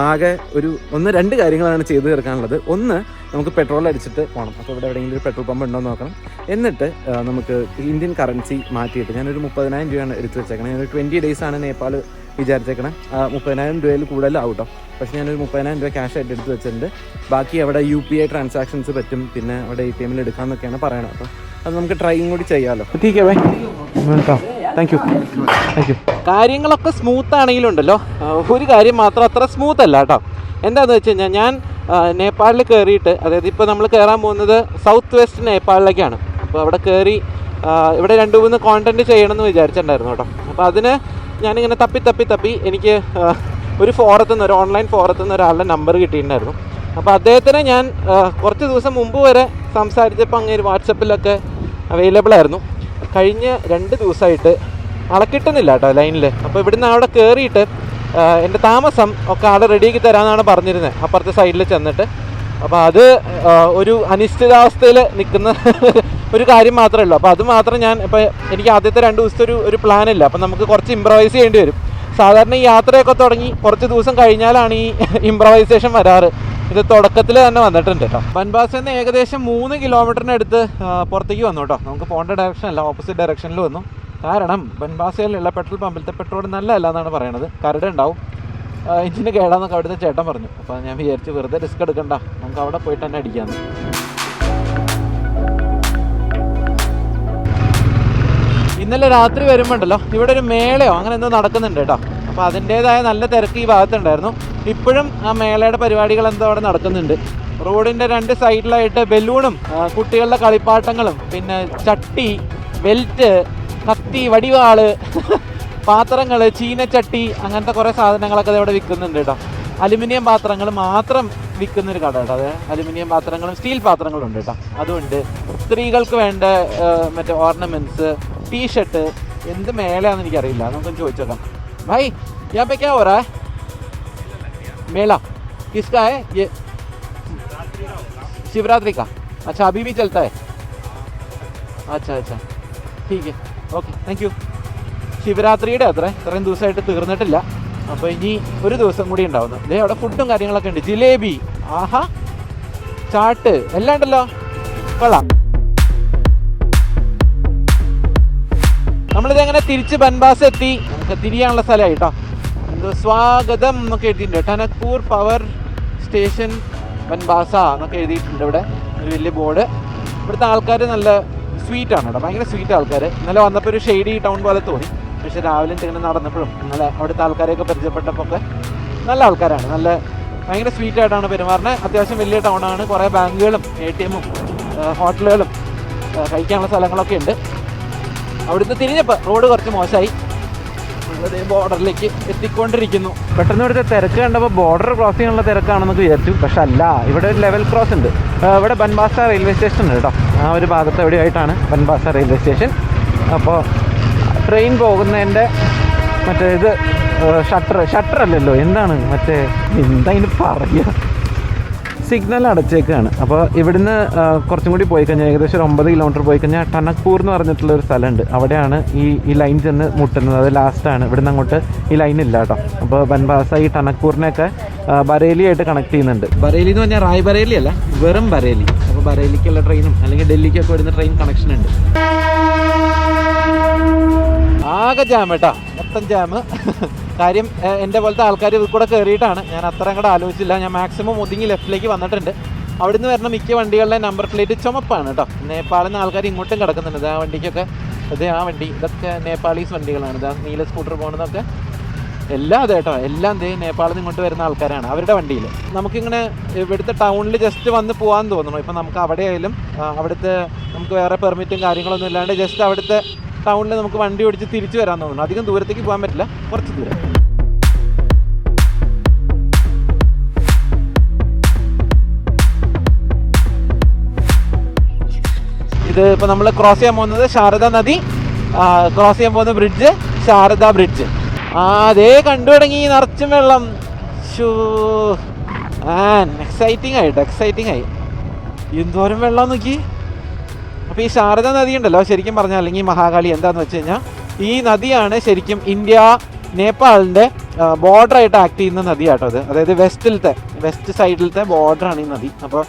ആകെ 1-2 കാര്യങ്ങളാണ് ചെയ്തു തീർക്കാനുള്ളത്. ഒന്ന്, നമുക്ക് പെട്രോൾ അടിച്ചിട്ട് പോകണം. അപ്പോൾ ഇവിടെ എവിടെയെങ്കിലും ഒരു പെട്രോൾ പമ്പ് ഉണ്ടോ എന്ന് നോക്കണം. എന്നിട്ട് നമുക്ക് ഇന്ത്യൻ കറൻസി മാറ്റിയിട്ട്, ഞാനൊരു 30,000 രൂപയാണ് എടുത്ത് വെച്ചേക്കണം. ഞാനൊരു 20 days ആണ് നേപ്പാൾ വിചാരിച്ചേക്കണം. 30,000 രൂപയിൽ കൂടുതലാവും കേട്ടോ. പക്ഷേ ഞാനൊരു 30,000 രൂപ ക്യാഷ് ആയിട്ട് എടുത്ത് വെച്ചിട്ടുണ്ട്. ബാക്കി അവിടെ UPI ട്രാൻസാക്ഷൻസ് പറ്റും, പിന്നെ അവിടെ ATM എടുക്കാമെന്നൊക്കെയാണ് പറയണത്. അപ്പോൾ അത് നമുക്ക് ട്രൈയും കൂടി ചെയ്യാമല്ലോ. ठीक है भाई, वेलकम, थैंक यू। കാര്യങ്ങളൊക്കെ സ്മൂത്ത് ആണെങ്കിലും ഉണ്ടല്ലോ, ഒരു കാര്യം മാത്രം അത്ര സ്മൂത്ത് അല്ല കേട്ടോ. എന്താണെന്ന് വെച്ച് കഴിഞ്ഞാൽ ഞാൻ നേപ്പാളിൽ കയറിയിട്ട്, അതായത് ഇപ്പോൾ നമ്മൾ കയറാൻ പോകുന്നത് സൗത്ത് വെസ്റ്റ് നേപ്പാളിലേക്കാണ്. അപ്പോൾ അവിടെ കയറി ഇവിടെ 2-3 കോണ്ടന്റ് ചെയ്യണമെന്ന് വിചാരിച്ചിട്ടുണ്ടായിരുന്നു കേട്ടോ. അപ്പോൾ അതിന് ഞാനിങ്ങനെ തപ്പി എനിക്ക് ഒരു ഓൺലൈൻ ഫോറത്തിൽ നിന്ന് ഒരാളുടെ നമ്പർ കിട്ടിയിട്ടുണ്ടായിരുന്നു. അപ്പോൾ അദ്ദേഹത്തിന് ഞാൻ കുറച്ച് ദിവസം മുമ്പ് വരെ സംസാരിച്ചപ്പോൾ അങ്ങനെ വാട്സപ്പിലൊക്കെ അവൈലബിൾ ആയിരുന്നു. കഴിഞ്ഞ 2 ദിവസമായിട്ട് ആളെ കിട്ടുന്നില്ല കേട്ടോ ലൈനിൽ. അപ്പോൾ ഇവിടുന്ന് അവിടെ കയറിയിട്ട് എൻ്റെ താമസം ഒക്കെ ആളെ റെഡിയാക്കി തരാമെന്നാണ് പറഞ്ഞിരുന്നത്, അപ്പുറത്തെ സൈഡിൽ ചെന്നിട്ട്. അപ്പോൾ അത് ഒരു അനിശ്ചിതാവസ്ഥയിൽ നിൽക്കുന്ന ഒരു കാര്യം മാത്രമേ ഉള്ളൂ. അപ്പോൾ അത് മാത്രം ഇപ്പോൾ എനിക്ക് ആദ്യത്തെ 2 ദിവസത്തെ ഒരു പ്ലാനില്ല. അപ്പോൾ നമുക്ക് കുറച്ച് ഇമ്പ്രവൈസ് ചെയ്യേണ്ടി വരും. സാധാരണ ഈ യാത്രയൊക്കെ തുടങ്ങി കുറച്ച് ദിവസം കഴിഞ്ഞാലാണ് ഈ ഇമ്പ്രവൈസേഷൻ വരാറ്. ഇത് തുടക്കത്തിൽ തന്നെ വന്നിട്ടുണ്ട് കേട്ടോ. ബൻബാസിൽ നിന്ന് ഏകദേശം 3 കിലോമീറ്ററിനടുത്ത് പുറത്തേക്ക് വന്നു കേട്ടോ. നമുക്ക് പോകേണ്ട ഡയറക്ഷൻ അല്ല, ഓപ്പോസിറ്റ് ഡയറക്ഷനിൽ വന്നു. കാരണം ബൻബാസിലുള്ള പെട്രോൾ പമ്പിലത്തെ പെട്രോൾ നല്ലതല്ല എന്നാണ് പറയണത്. കരട് ഉണ്ടാവും, എഞ്ചിന് കേടാന്നൊക്കെ അവിടുത്തെ ചേട്ടൻ പറഞ്ഞു. അപ്പോൾ ഞാൻ വിചാരിച്ച് വെറുതെ റിസ്ക് എടുക്കണ്ട, നമുക്ക് അവിടെ പോയിട്ട് തന്നെ അടിക്കാമെന്ന്. ഇന്നലെ രാത്രി വരുമ്പോണ്ടല്ലോ ഇവിടെ ഒരു മേളയോ അങ്ങനെ എന്തോ നടക്കുന്നുണ്ട് കേട്ടോ. അപ്പോൾ അതിൻ്റേതായ നല്ല തിരക്ക് ഈ ഭാഗത്തുണ്ടായിരുന്നു. ഇപ്പോഴും ആ മേളയുടെ പരിപാടികൾ എന്തോ അവിടെ നടക്കുന്നുണ്ട്. റോഡിൻ്റെ 2 സൈഡിലായിട്ട് ബലൂണും കുട്ടികളുടെ കളിപ്പാട്ടങ്ങളും പിന്നെ ചട്ടി, വെൽറ്റ്, കത്തി, വടിവാള്, പാത്രങ്ങൾ, ചീനച്ചട്ടി, അങ്ങനത്തെ കുറേ സാധനങ്ങളൊക്കെ ഇവിടെ വിൽക്കുന്നുണ്ട് കേട്ടോ. അലുമിനിയം പാത്രങ്ങൾ മാത്രം വിൽക്കുന്നൊരു കട കേട്ടോ. അത് അലുമിനിയം പാത്രങ്ങളും സ്റ്റീൽ പാത്രങ്ങളും ഉണ്ട് കേട്ടോ. അതുകൊണ്ട് സ്ത്രീകൾക്ക് വേണ്ട മറ്റേ ഓർണമെൻറ്റ്സ്, ടീഷർട്ട്, എന്ത് മേളയാണെന്ന് എനിക്കറിയില്ല, നമുക്കൊന്ന് ചോദിച്ചു നോക്കാം. भाई यहाँ पे क्या हो रहा है? मेला किसका है ये? शिवरात्रि का। अच्छा, अभी भी चलता है? अच्छा ठीक है, ഓക്കെ, താങ്ക് യു. ശിവരാത്രിയുടെ അത്ര ഇത്രയും ദിവസമായിട്ട് തീർന്നിട്ടില്ല. അപ്പോൾ ഇനി ഒരു ദിവസം കൂടി ഉണ്ടാവുന്നു. ഇതേ അവിടെ ഫുഡും കാര്യങ്ങളൊക്കെ ഉണ്ട്. ജിലേബി, ആഹാ, ചാട്ട് എല്ലാം ഉണ്ടല്ലോ, കൊള്ളാം. നമ്മളിതെങ്ങനെ തിരിച്ച് ബൻബാസ് എത്തി. നമുക്ക് തിരിയാനുള്ള സ്ഥലമായി കേട്ടോ. എന്തോ സ്വാഗതം എന്നൊക്കെ എഴുതിയിട്ടുണ്ട്. ടനക്പൂർ പവർ സ്റ്റേഷൻ ബൻബാസ എന്നൊക്കെ എഴുതിയിട്ടുണ്ട് ഇവിടെ, ഒരു വലിയ ബോർഡ്. ഇവിടുത്തെ ആൾക്കാർ നല്ല സ്വീറ്റാണ് കേട്ടോ, ഭയങ്കര സ്വീറ്റ് ആൾക്കാർ. ഇന്നലെ വന്നപ്പോൾ ഒരു ഷെയ്ഡി ടൗൺ പോലെ തോന്നി. പക്ഷേ രാവിലെ ഇങ്ങനെ നടന്നപ്പോഴും ഇന്നലെ അവിടുത്തെ ആൾക്കാരെയൊക്കെ പരിചയപ്പെട്ടപ്പോൾ ഒക്കെ നല്ല ആൾക്കാരാണ്. നല്ല ഭയങ്കര സ്വീറ്റായിട്ടാണ് പെരുമാറുന്നത്. അത്യാവശ്യം വലിയ ടൗണാണ്. കുറേ ബാങ്കുകളും ATM-ഉം ഹോട്ടലുകളും കഴിക്കാനുള്ള സ്ഥലങ്ങളൊക്കെ ഉണ്ട്. അവിടുന്ന് തിരിഞ്ഞപ്പോൾ റോഡ് കുറച്ച് മോശമായി. നമ്മളതേ ബോർഡറിലേക്ക് എത്തിക്കൊണ്ടിരിക്കുന്നു. പെട്ടെന്ന് ഇവിടുത്തെ തിരക്ക് കണ്ടപ്പോൾ ബോർഡർ ക്രോസ് ചെയ്യാനുള്ള തിരക്കാണെന്നൊക്കെ വിചാരിച്ചു. പക്ഷെ അല്ല, ഇവിടെ ഒരു ലെവൽ ക്രോസ് ഉണ്ട്. ഇവിടെ ബൻബാസ റെയിൽവേ സ്റ്റേഷൻ ഉണ്ട് കേട്ടോ. ആ ഒരു ഭാഗത്ത് എവിടെയായിട്ടാണ് ബൻബാസ റെയിൽവേ സ്റ്റേഷൻ. അപ്പോൾ ട്രെയിൻ പോകുന്നതിൻ്റെ മറ്റേ ഇത് ഷട്ടർ അല്ലല്ലോ, എന്താണ് മറ്റേ എന്താ ഇതിന് പറയുക, സിഗ്നൽ അടച്ചേക്കാണ്. അപ്പോൾ ഇവിടുന്ന് കുറച്ചും കൂടി പോയി കഴിഞ്ഞാൽ ഏകദേശം ഒരു 9 കിലോമീറ്റർ പോയി കഴിഞ്ഞാൽ ടനക്പൂർ എന്ന് പറഞ്ഞിട്ടുള്ളൊരു സ്ഥലമുണ്ട്. അവിടെയാണ് ഈ ലൈൻ ചെന്ന് മുട്ടുന്നത്. അത് ലാസ്റ്റാണ്. ഇവിടുന്ന് അങ്ങോട്ട് ഈ ലൈൻ ഇല്ല കേട്ടോ. അപ്പോൾ ബൻബാസ ഈ ടനക്പൂരിനെയൊക്കെ ബറേലിയായിട്ട് കണക്ട് ചെയ്യുന്നുണ്ട്. ബറേലി എന്ന് പറഞ്ഞാൽ റായ് ബറേലി അല്ല, വെറും ബറേലി. അപ്പോൾ ബറേലിക്കുള്ള ട്രെയിനും അല്ലെങ്കിൽ ഡൽഹിക്കൊക്കെ വരുന്ന ട്രെയിൻ കണക്ഷൻ ഉണ്ട്. ആകെ ജാം കേട്ടോ, മൊത്തം ജാം. കാര്യം എൻ്റെ പോലത്തെ ആൾക്കാർ ഇത് കൂടെ കയറിയിട്ടാണ്. ഞാൻ അത്ര അങ്ങോട്ട് ആലോചിച്ചില്ല. ഞാൻ മാക്സിമം ഒതുങ്ങി ലെഫ്റ്റിലേക്ക് വന്നിട്ടുണ്ട്. അവിടുന്ന് വരുന്ന മിക്ക വണ്ടികളുടെ നമ്പർ പ്ലേറ്റ് ചുമപ്പാണ് കേട്ടോ. നേപ്പാളിൽ നിന്ന് ആൾക്കാർ ഇങ്ങോട്ടും കിടക്കുന്നുണ്ട്. ഇത് ആ വണ്ടിക്കൊക്കെ, ഇത് ആ വണ്ടി, ഇതൊക്കെ നേപ്പാളീസ് വണ്ടികളാണ്. ഇതാ നീല സ്കൂട്ടർ പോകുന്നതൊക്കെ എല്ലാം അതെ കേട്ടോ. എല്ലാം ദേ നേപ്പാളിൽ നിന്ന് ഇങ്ങോട്ട് വരുന്ന ആൾക്കാരാണ് അവരുടെ വണ്ടിയിൽ. നമുക്കിങ്ങനെ ഇവിടുത്തെ ടൗണിൽ ജസ്റ്റ് വന്ന് പോകാൻ തോന്നണം. ഇപ്പം നമുക്ക് അവിടെ ആയാലും അവിടുത്തെ നമുക്ക് വേറെ പെർമിറ്റും കാര്യങ്ങളൊന്നും ഇല്ലാണ്ട് ജസ്റ്റ് അവിടുത്തെ ടൗണിൽ നമുക്ക് വണ്ടി ഓടിച്ച് തിരിച്ചു വരാൻ തോന്നുന്നു. അധികം ദൂരത്തേക്ക് പോകാൻ പറ്റില്ല, കുറച്ച് ദൂരം. ഇത് ഇപ്പോൾ നമ്മൾ ക്രോസ് ചെയ്യാൻ പോകുന്നത് ശാരദ നദി, ക്രോസ് ചെയ്യാൻ പോകുന്ന ബ്രിഡ്ജ് ശാരദ ബ്രിഡ്ജ്. അതേ കണ്ടു തുടങ്ങി നിറച്ചും വെള്ളം. എക്സൈറ്റിംഗ് ആയിട്ട് എക്സൈറ്റിംഗ് ആയി. എന്തോരം വെള്ളം നോക്കി. അപ്പോൾ ഈ ശാരദ നദി ഉണ്ടല്ലോ, ശരിക്കും പറഞ്ഞാൽ അല്ലെങ്കിൽ മഹാകാളി എന്താണെന്ന് വെച്ച് കഴിഞ്ഞാൽ ഈ നദിയാണ് ശരിക്കും ഇന്ത്യ നേപ്പാളിൻ്റെ ബോർഡറായിട്ട് ആക്ട് ചെയ്യുന്ന നദിയാട്ടോ അത്. അതായത് വെസ്റ്റ് സൈഡിലത്തെ ബോർഡറാണ് ഈ നദി. അപ്പോൾ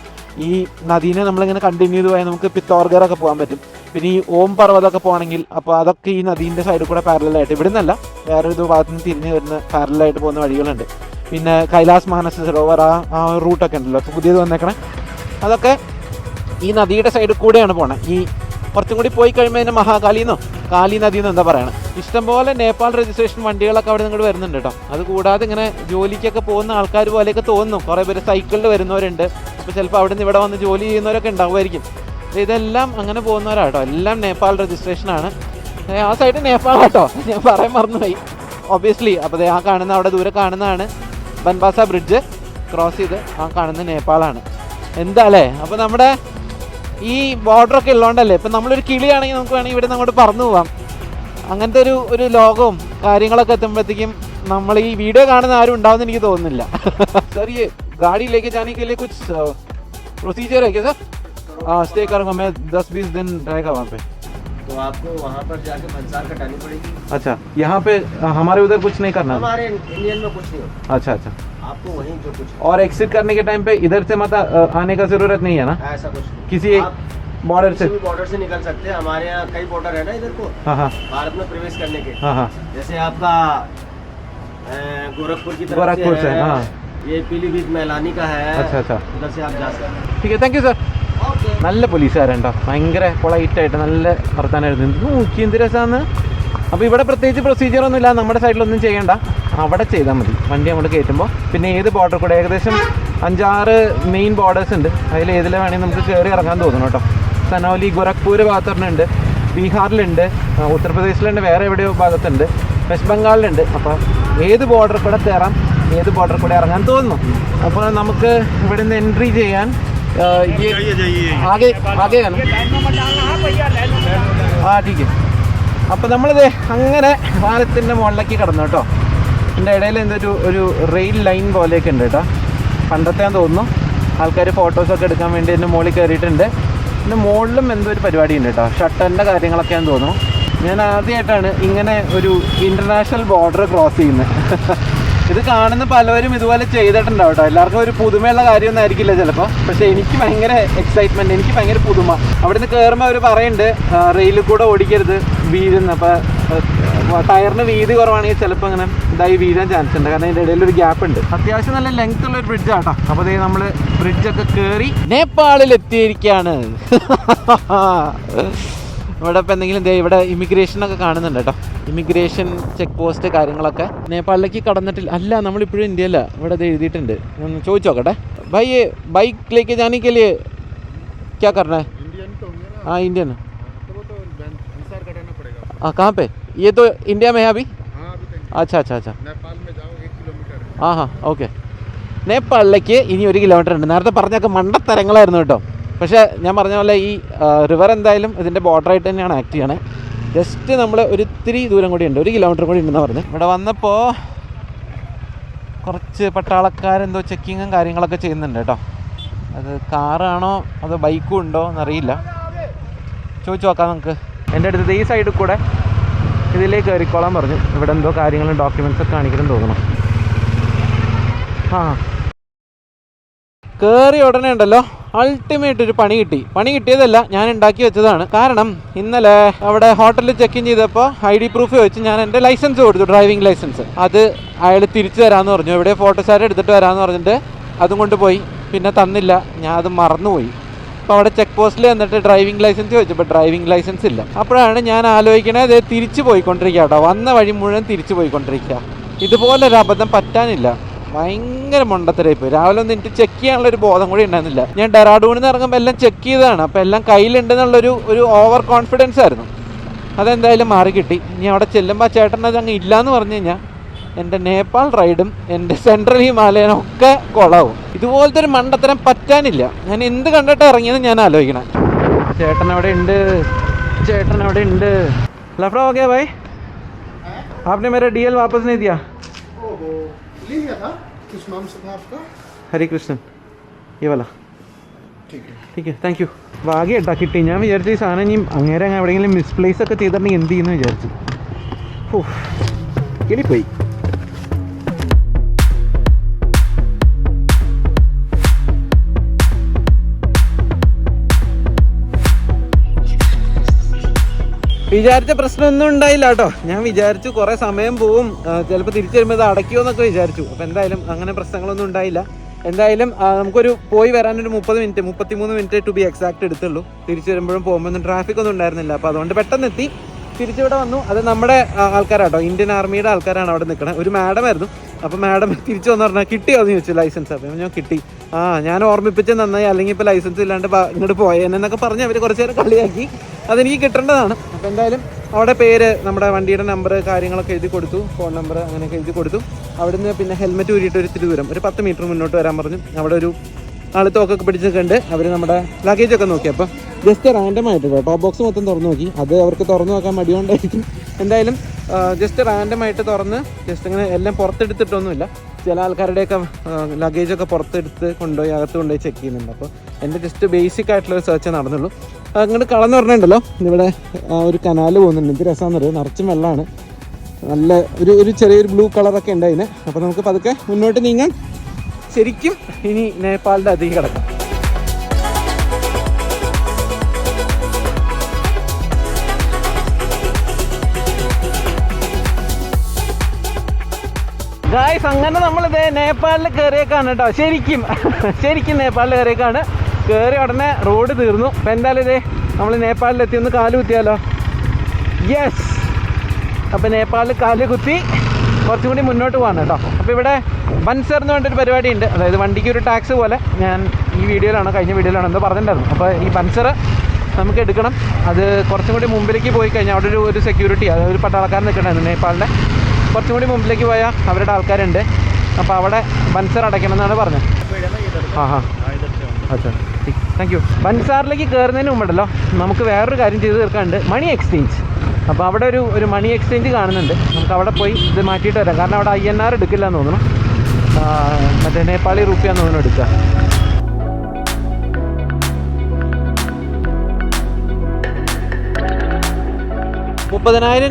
ഈ നദീനെ നമ്മളിങ്ങനെ കണ്ടിന്യൂ ചെയ്ത് പോയാൽ നമുക്ക് പിത്തോർഗറൊക്കെ പോകാൻ പറ്റും. പിന്നെ ഈ ഓം പർവ്വതമൊക്കെ പോകണമെങ്കിൽ അപ്പോൾ അതൊക്കെ ഈ നദീൻ്റെ സൈഡിൽ കൂടെ പാരലായിട്ട്, ഇവിടെ നിന്നല്ല വേറൊരു ഭാഗത്ത് നിന്ന് തിരിഞ്ഞ് വരുന്ന പാരലായിട്ട് പോകുന്ന വഴികളുണ്ട്. പിന്നെ കൈലാസ് മാനസ സരോവർ ആ റൂട്ടൊക്കെ ഉണ്ടല്ലോ ഇപ്പോൾ പുതിയത് വന്നേക്കണേ, അതൊക്കെ ഈ നദിയുടെ സൈഡിൽ കൂടെയാണ് പോണത്. ഈ കുറച്ചും കൂടി പോയി കഴിയുമ്പോൾ അതിന് മഹാകാളിന്നോ കാലി നദിയെന്നോ എന്താ പറയണം. ഇഷ്ടംപോലെ നേപ്പാൾ രജിസ്ട്രേഷൻ വണ്ടികളൊക്കെ അവിടെ നിങ്ങൾ വരുന്നുണ്ട് കേട്ടോ. അതുകൂടാതെ ഇങ്ങനെ ജോലിക്കൊക്കെ പോകുന്ന ആൾക്കാർ പോലെയൊക്കെ തോന്നുന്നു. കുറേ പേര് സൈക്കിളിൽ വരുന്നവരുണ്ട്. അപ്പോൾ ചിലപ്പോൾ അവിടെ നിന്ന് ഇവിടെ വന്ന് ജോലി ചെയ്യുന്നവരൊക്കെ ഉണ്ടാവുമായിരിക്കും. ഇതെല്ലാം അങ്ങനെ പോകുന്നവരാട്ടോ. എല്ലാം നേപ്പാൾ രജിസ്ട്രേഷനാണ്. ആ സൈഡ് നേപ്പാളാട്ടോ, ഞാൻ പറയാൻ മറന്നുപോയി ഒബ്വിയസ്ലി. അപ്പോൾ ആ കാണുന്ന അവിടെ ദൂരെ കാണുന്നതാണ് ബൻബാസ ബ്രിഡ്ജ്. ക്രോസ് ചെയ്ത് ആ കാണുന്ന നേപ്പാളാണ്. എന്താ അല്ലേ. അപ്പോൾ നമ്മുടെ ഈ ബോർഡറൊക്കെ ഉള്ളതുകൊണ്ടല്ലേ ഇപ്പം നമ്മളൊരു കിളിയാണെങ്കിൽ നമുക്ക് വേണമെങ്കിൽ ഇവിടെ നിന്ന് അങ്ങോട്ട് പറന്നു പോവാം. അങ്ങനത്തെ ഒരു ലോകവും കാര്യങ്ങളൊക്കെ എത്തുമ്പോഴത്തേക്കും നമ്മൾ ഈ വീഡിയോ കാണുന്ന ആരും ഉണ്ടാവുമെന്ന് എനിക്ക് തോന്നുന്നില്ല. സർ ഈ गाड़ी लेके जाने के लिए कुछ प्रोसीजर है क्या सर? स्टे करूँगा मैं 10-20 दिन रहेगा वहाँ पे. तो आपको वहाँ पर जाके भंसार कटानी पड़ेगी. अच्छा, यहाँ पे हमारे उधर कुछ नहीं करना? हमारे इंडियन में कुछ नहीं होता. अच्छा अच्छा. आपको वहीं जो कुछ और एक्सिट करने के टाइम पे इधर से मत आने का जरूरत नहीं है ना? ऐसा कुछ नहीं. किसी एक बॉर्डर से भी बॉर्डर से निकल सकते हैं. हमारे यहाँ कई बॉर्डर है ना इधर को. हाँ हाँ. भारत में प्रवेश करने के. हाँ हाँ. जैसे आपका गोरखपुर की तरफ गोरखपुर से. हाँ. ये पीलीभीत मैलानी का है. अच्छा अच्छा. उधर से आप जा सकते हैं. ठीक है, താങ്ക് യു സർ. നല്ല പോലീസുകാരുണ്ടോ, ഭയങ്കര പൊളൈറ്റായിട്ട് നല്ല വർത്താനായിരുന്നു. നോക്കി എന്ത് രസമാണ്. അപ്പോൾ ഇവിടെ പ്രത്യേകിച്ച് പ്രൊസീജിയറൊന്നുമില്ല. നമ്മുടെ സൈഡിലൊന്നും ചെയ്യേണ്ട, അവിടെ ചെയ്താൽ മതി വണ്ടി അങ്ങോട്ട് കയറ്റുമ്പോൾ. പിന്നെ ഏത് ബോർഡർ കൂടെ ഏകദേശം 5-6 മെയിൻ ബോർഡേഴ്സ് ഉണ്ട്. അതിൽ ഏതിൽ വേണമെങ്കിൽ നമുക്ക് കയറി ഇറങ്ങാൻ തോന്നുന്നു കേട്ടോ. സനൗലി ഗോരഖ്പൂർ ഭാഗത്തുണ്ട്, ബീഹാറിലുണ്ട്, ഉത്തർപ്രദേശിലുണ്ട്, വേറെ എവിടെയോ ഭാഗത്തുണ്ട്, വെസ്റ്റ് ബംഗാളിലുണ്ട്. അപ്പോൾ ഏത് ബോർഡർ കൂടെ കയറാം, ഏത് ബോർഡർ കൂടെ ഇറങ്ങാൻ തോന്നുന്നു. അപ്പോൾ നമുക്ക് ഇവിടെ നിന്ന് എൻട്രി ചെയ്യാൻ ആകെ ടീക്ക്. അപ്പോൾ നമ്മളിത് അങ്ങനെ പാലത്തിൻ്റെ മുകളിലേക്ക് കിടന്നു കേട്ടോ. ഇതിൻ്റെ ഇടയിൽ എന്തൊരു ഒരു റെയിൽ ലൈൻ പോലെയൊക്കെ ഉണ്ട് കേട്ടോ. പണ്ടത്തെ തോന്നുന്നു. ആൾക്കാർ ഫോട്ടോസൊക്കെ എടുക്കാൻ വേണ്ടി ഇതിൻ്റെ മുകളിൽ കയറിയിട്ടുണ്ട്. പിന്നെ മുകളിലും എന്തോ ഒരു പരിപാടി ഉണ്ട് കേട്ടോ. ഷട്ടറിൻ്റെ കാര്യങ്ങളൊക്കെയാണെന്ന് തോന്നുന്നു. ഞാൻ ആദ്യമായിട്ടാണ് ഇങ്ങനെ ഒരു ഇൻ്റർനാഷണൽ ബോർഡർ ക്രോസ് ചെയ്യുന്നത്. ഇത് കാണുന്ന പലവരും ഇതുപോലെ ചെയ്തിട്ടുണ്ടാവും കേട്ടോ. എല്ലാവർക്കും ഒരു പുതുമയുള്ള കാര്യമൊന്നും ആയിരിക്കില്ല ചിലപ്പോൾ. പക്ഷേ എനിക്ക് ഭയങ്കര എക്സൈറ്റ്മെൻറ്റ്, എനിക്ക് ഭയങ്കര പുതുമ. അവിടെ നിന്ന് കയറുമ്പോൾ അവർ പറയുന്നുണ്ട് റെയിലിൽ കൂടെ ഓടിക്കരുത്, വീഴുന്നു. അപ്പോൾ ടയറിന് വീതി കുറവാണെങ്കിൽ ചിലപ്പോൾ അങ്ങനെ ഇതായി വീഴാൻ ചാൻസ് ഉണ്ട്. കാരണം ഇതിൻ്റെ ഇടയിലൊരു ഗ്യാപ്പ് ഉണ്ട്. അത്യാവശ്യം നല്ല ലെങ്ത് ഉള്ള ഒരു ബ്രിഡ്ജ് ആട്ടോ. അപ്പോൾ അതേ നമ്മൾ ബ്രിഡ്ജൊക്കെ കയറി നേപ്പാളിൽ എത്തിയിരിക്കുകയാണ്. ഇവിടെ ഇപ്പോൾ എന്തെങ്കിലും ഇവിടെ ഇമിഗ്രേഷനൊക്കെ കാണുന്നുണ്ട് കേട്ടോ. ഇമിഗ്രേഷൻ ചെക്ക് പോസ്റ്റ് കാര്യങ്ങളൊക്കെ. നേപ്പാളിലേക്ക് കടന്നിട്ടില്ല. അല്ല, നമ്മളിപ്പോഴും ഇന്ത്യയില. ഇവിടെ ഇത് എഴുതിയിട്ടുണ്ട്. ഒന്ന് ചോദിച്ചു നോക്കട്ടെ. भाई ये बाइक लेके जाने के लिए क्या करना है? इंडियन तो होंगे ना. हाँ इंडियन. तो वो तो भंसार कटाना पड़ेगा. हाँ कहाँ पे? ये तो इंडिया में है अभी. हाँ अभी तक അച്ഛാ അച്ഛാ അച്ഛാ ആഹാ ഓക്കെ. നേപ്പാളിലേക്ക് ഇനി 1 കിലോമീറ്റർ ഉണ്ട്. നേരത്തെ പറഞ്ഞൊക്കെ മണ്ടത്തരങ്ങളായിരുന്നു കേട്ടോ. പക്ഷേ ഞാൻ പറഞ്ഞ പോലെ ഈ റിവർ എന്തായാലും ഇതിൻ്റെ ബോർഡറായിട്ട് തന്നെയാണ് ആക്ട് ചെയ്യണേ. ജസ്റ്റ് നമ്മൾ ഒരു ഇത്തിരി ദൂരം കൂടി ഉണ്ട്, 1 കിലോമീറ്റർ കൂടി ഉണ്ടെന്ന് പറഞ്ഞു. ഇവിടെ വന്നപ്പോൾ കുറച്ച് പട്ടാളക്കാരെന്തോ ചെക്കിങ്ങും കാര്യങ്ങളൊക്കെ ചെയ്യുന്നുണ്ട് കേട്ടോ. അത് കാറാണോ അതോ ബൈക്കും ഉണ്ടോ എന്നറിയില്ല, ചോദിച്ചു നോക്കാം നമുക്ക്. എൻ്റെ അടുത്തത് ഈ സൈഡിൽ കൂടെ ഇതിലേക്ക് കയറിക്കോളാൻ പറഞ്ഞു. ഇവിടെ എന്തോ കാര്യങ്ങളും ഡോക്യുമെൻറ്റ്സൊക്കെ കാണിക്കണം തോന്നണം. ആ കയറി ഉടനെ ഉണ്ടല്ലോ അൾട്ടിമേറ്റ് ഒരു പണി കിട്ടി. പണി കിട്ടിയതല്ല, ഞാൻ ഉണ്ടാക്കി വെച്ചതാണ്. കാരണം ഇന്നലെ അവിടെ ഹോട്ടലിൽ ചെക്ക് ഇൻ ചെയ്തപ്പോൾ ID പ്രൂഫ് വെച്ച് ഞാൻ എൻ്റെ ലൈസൻസ് കൊടുത്തു, ഡ്രൈവിംഗ് ലൈസൻസ്. അത് അയാൾ തിരിച്ചു തരാമെന്ന് പറഞ്ഞു. എവിടെ ഫോട്ടോസ്റ്റാറ്റ് എടുത്തിട്ട് വരാമെന്ന് പറഞ്ഞിട്ട് അതും കൊണ്ട് പോയി. പിന്നെ തന്നില്ല, ഞാൻ അത് മറന്നുപോയി. അപ്പോൾ അവിടെ ചെക്ക് പോസ്റ്റിൽ വന്നിട്ട് ഡ്രൈവിംഗ് ലൈസൻസ് ചോദിച്ചപ്പോൾ ഡ്രൈവിംഗ് ലൈസൻസ് ഇല്ല. അപ്പോഴാണ് ഞാൻ ആലോചിക്കണത് ഇത് തിരിച്ചു പോയിക്കൊണ്ടിരിക്കുക കേട്ടോ. വന്ന വഴി മുഴുവൻ തിരിച്ചു പോയിക്കൊണ്ടിരിക്കുക. ഇതുപോലൊരു അബദ്ധം പറ്റാനില്ല. ഭയങ്കര മണ്ടത്തരായിപ്പോയി. രാവിലെ ഒന്നും എനിക്ക് ചെക്ക് ചെയ്യാനുള്ളൊരു ബോധം കൂടി ഉണ്ടായിരുന്നില്ല. ഞാൻ ഡെറാഡൂണിൽ നിന്ന് ഇറങ്ങുമ്പോൾ എല്ലാം ചെക്ക് ചെയ്തതാണ്. അപ്പോൾ എല്ലാം കയ്യിലുണ്ടെന്നുള്ളൊരു ഓവർ കോൺഫിഡൻസ് ആയിരുന്നു. അതെന്തായാലും മാറി കിട്ടി. ഇനി അവിടെ ചെല്ലുമ്പോൾ ചേട്ടൻ അത് അങ്ങ് ഇല്ലയെന്ന് പറഞ്ഞു കഴിഞ്ഞാൽ എൻ്റെ നേപ്പാൾ റൈഡും എൻ്റെ സെൻട്രൽ ഹിമാലയനും ഒക്കെ കൊളാവും. ഇതുപോലത്തെ ഒരു മണ്ടത്തരം പറ്റാനില്ല. ഞാൻ എന്ത് കണ്ടിട്ട് ഇറങ്ങിയെന്ന് ഞാൻ ആലോചിക്കണം. ചേട്ടൻ അവിടെ ഉണ്ട്, ചേട്ടൻ അവിടെ ഉണ്ട്. ലഫ്ര ഓക്കെ ഭായ്, आपने मेरा DL वापस नहीं दिया. किस नाम से था आपका? ഹരി കൃഷ്ണൻ. ഈ വല ठीक है താങ്ക് യു. ഭാഗ്യം കേട്ടോ കിട്ടി. ഞാൻ വിചാരിച്ചു ഈ സാധനം ഇനി അങ്ങേരെ എവിടെയെങ്കിലും മിസ്പ്ലേസ് ഒക്കെ ചെയ്തിട്ടുണ്ടെങ്കിൽ എന്ത് ചെയ്യുന്നു വിചാരിച്ചു. ഓ കിളിപ്പോയി. വിചാരിച്ച പ്രശ്നമൊന്നും ഉണ്ടായില്ല കേട്ടോ. ഞാൻ വിചാരിച്ചു കുറേ സമയം പോവും, ചിലപ്പോൾ തിരിച്ചു വരുമ്പോൾ ഇത് അടയ്ക്കുമോ എന്നൊക്കെ വിചാരിച്ചു. അപ്പോൾ എന്തായാലും അങ്ങനെ പ്രശ്നങ്ങളൊന്നും ഉണ്ടായില്ല. എന്തായാലും നമുക്കൊരു പോയി വരാനൊരു 30 minute 33 minute to be exact എടുത്തുള്ളൂ. തിരിച്ചു വരുമ്പോഴും പോകുമ്പോഴൊന്നും ട്രാഫിക് ഒന്നും ഉണ്ടായിരുന്നില്ല. അപ്പോൾ അതുകൊണ്ട് പെട്ടെന്ന് എത്തി തിരിച്ചിവിടെ വന്നു. അത് നമ്മുടെ ആൾക്കാരാട്ടോ, ഇന്ത്യൻ ആർമിയുടെ ആൾക്കാരാണ് അവിടെ നിൽക്കണത്. ഒരു മാഡം ആയിരുന്നു. അപ്പോൾ മാഡം തിരിച്ചു വന്ന് പറഞ്ഞാൽ കിട്ടിയോ എന്ന് ചോദിച്ചു ലൈസൻസ്. അപ്പോൾ ഞാൻ കിട്ടി. ഞാൻ ഓർമ്മിപ്പിച്ച് നന്നായി, അല്ലെങ്കിൽ ഇപ്പോൾ ലൈസൻസ് ഇല്ലാണ്ട് ഇങ്ങോട്ട് പോയെന്നൊക്കെ പറഞ്ഞ് അവർ കുറച്ച് നേരം കളിയാക്കി. അതെനിക്ക് കിട്ടേണ്ടതാണ്. അപ്പോൾ എന്തായാലും അവിടെ പേര്, നമ്മുടെ വണ്ടിയുടെ നമ്പർ, കാര്യങ്ങളൊക്കെ എഴുതി കൊടുത്തു, ഫോൺ നമ്പർ അങ്ങനെയൊക്കെ എഴുതി കൊടുത്തു. അവിടുന്ന് പിന്നെ ഹെൽമെറ്റ് ഊരിയിട്ട് ഒരു ഇത്തിരി ദൂരം, ഒരു 10 മീറ്റർ മുന്നോട്ട് വരാൻ പറഞ്ഞു. അവിടെ ഒരു ആൾ തോക്കൊക്കെ പിടിച്ചിട്ടുണ്ട്. അവർ നമ്മുടെ ലഗേജൊക്കെ നോക്കി. അപ്പം ജസ്റ്റ് റാൻഡമായിട്ട് ടോപ്പ് ബോക്സ് മൊത്തം തുറന്നു നോക്കി. അത് അവർക്ക് തുറന്നു നോക്കാൻ മടിയോണ്ടായിരിക്കും. എന്തായാലും ജസ്റ്റ് റാൻഡമായിട്ട് തുറന്ന് ജസ്റ്റ് ഇങ്ങനെ എല്ലാം പുറത്തെടുത്തിട്ടൊന്നുമില്ല. ചില ആൾക്കാരുടെയൊക്കെ ലഗേജൊക്കെ പുറത്തെടുത്ത് കൊണ്ടുപോയി അകത്ത് കൊണ്ടുപോയി ചെക്ക് ചെയ്യുന്നുണ്ട്. അപ്പോൾ എൻ്റെ ജസ്റ്റ് ബേസിക് ആയിട്ടുള്ള സെർച്ച് നടന്നുള്ളൂ. അങ്ങോട്ട് കളന്ന് പറഞ്ഞിട്ടുണ്ടല്ലോ, ഇവിടെ ഒരു കനാല് പോകുന്നുണ്ട്. എന്ത് രസമാണെന്ന് അറിയാം, നിറച്ചും വെള്ളമാണ്. നല്ല ഒരു ചെറിയൊരു ബ്ലൂ കളറൊക്കെ ഉണ്ട് അതിന്. അപ്പോൾ നമുക്ക് പതുക്കെ മുന്നോട്ട് നീങ്ങാൻ ശരിക്കും ഇനി നേപ്പാളിൻ്റെ അതിൽ കിടക്കാം. ഗായ്സ്, അങ്ങനെ നമ്മളിത് നേപ്പാളിൽ കയറിയേക്കാണ് കേട്ടോ. ശരിക്കും നേപ്പാളിൽ കയറിയേക്കാണ്. കയറി ഉടനെ റോഡ് തീർന്നു. അപ്പം എന്തായാലും ഇതേ നമ്മൾ നേപ്പാളിലെത്തി. ഒന്ന് കാല് കുത്തിയാലോ? യെസ്. അപ്പോൾ നേപ്പാളിൽ കാല് കുത്തി കുറച്ചും കൂടി മുന്നോട്ട് പോകാണ് കേട്ടോ. അപ്പോൾ ഇവിടെ ബൻസർ എന്ന് പറഞ്ഞൊരു പരിപാടി ഉണ്ട്. അതായത് വണ്ടിക്ക് ഒരു ടാക്സ് പോലെ. ഞാൻ ഈ വീഡിയോയിലാണോ കഴിഞ്ഞ വീഡിയോയിലാണോ എന്തോ പറഞ്ഞിട്ടുണ്ടായിരുന്നു. അപ്പോൾ ഈ ബൻസർ നമുക്ക് എടുക്കണം. അത് കുറച്ചും കൂടി മുമ്പിലേക്ക് പോയി കഴിഞ്ഞാൽ അവിടെ ഒരു സെക്യൂരിറ്റി, അതായത് ഒരു പട്ടാളക്കാരൻ നിൽക്കണ്ടായിരുന്നു നേപ്പാളിൻ്റെ. കുറച്ചും കൂടി മുമ്പിലേക്ക് പോയാൽ അവരുടെ ആൾക്കാരുണ്ട്. അപ്പോൾ അവിടെ ബൻസർ അടയ്ക്കണം എന്നാണ് പറഞ്ഞത്. അച്ഛാ താങ്ക് യു. ബൻസാറിലേക്ക് കയറുന്നതിന് മുമ്പുണ്ടല്ലോ നമുക്ക് വേറൊരു കാര്യം ചെയ്ത് തീർക്കാനുണ്ട്, മണി എക്സ്ചേഞ്ച്. അപ്പോൾ അവിടെ ഒരു മണി എക്സ്ചേഞ്ച് കാണുന്നുണ്ട്. നമുക്ക് അവിടെ പോയി ഇത് മാറ്റിയിട്ട് വരാം. കാരണം അവിടെ INR എടുക്കില്ല എന്ന് തോന്നുന്നു. മറ്റേ നേപ്പാളി റുപ്യാന്ന് തോന്നുന്നു എടുക്കുക. ₹30,000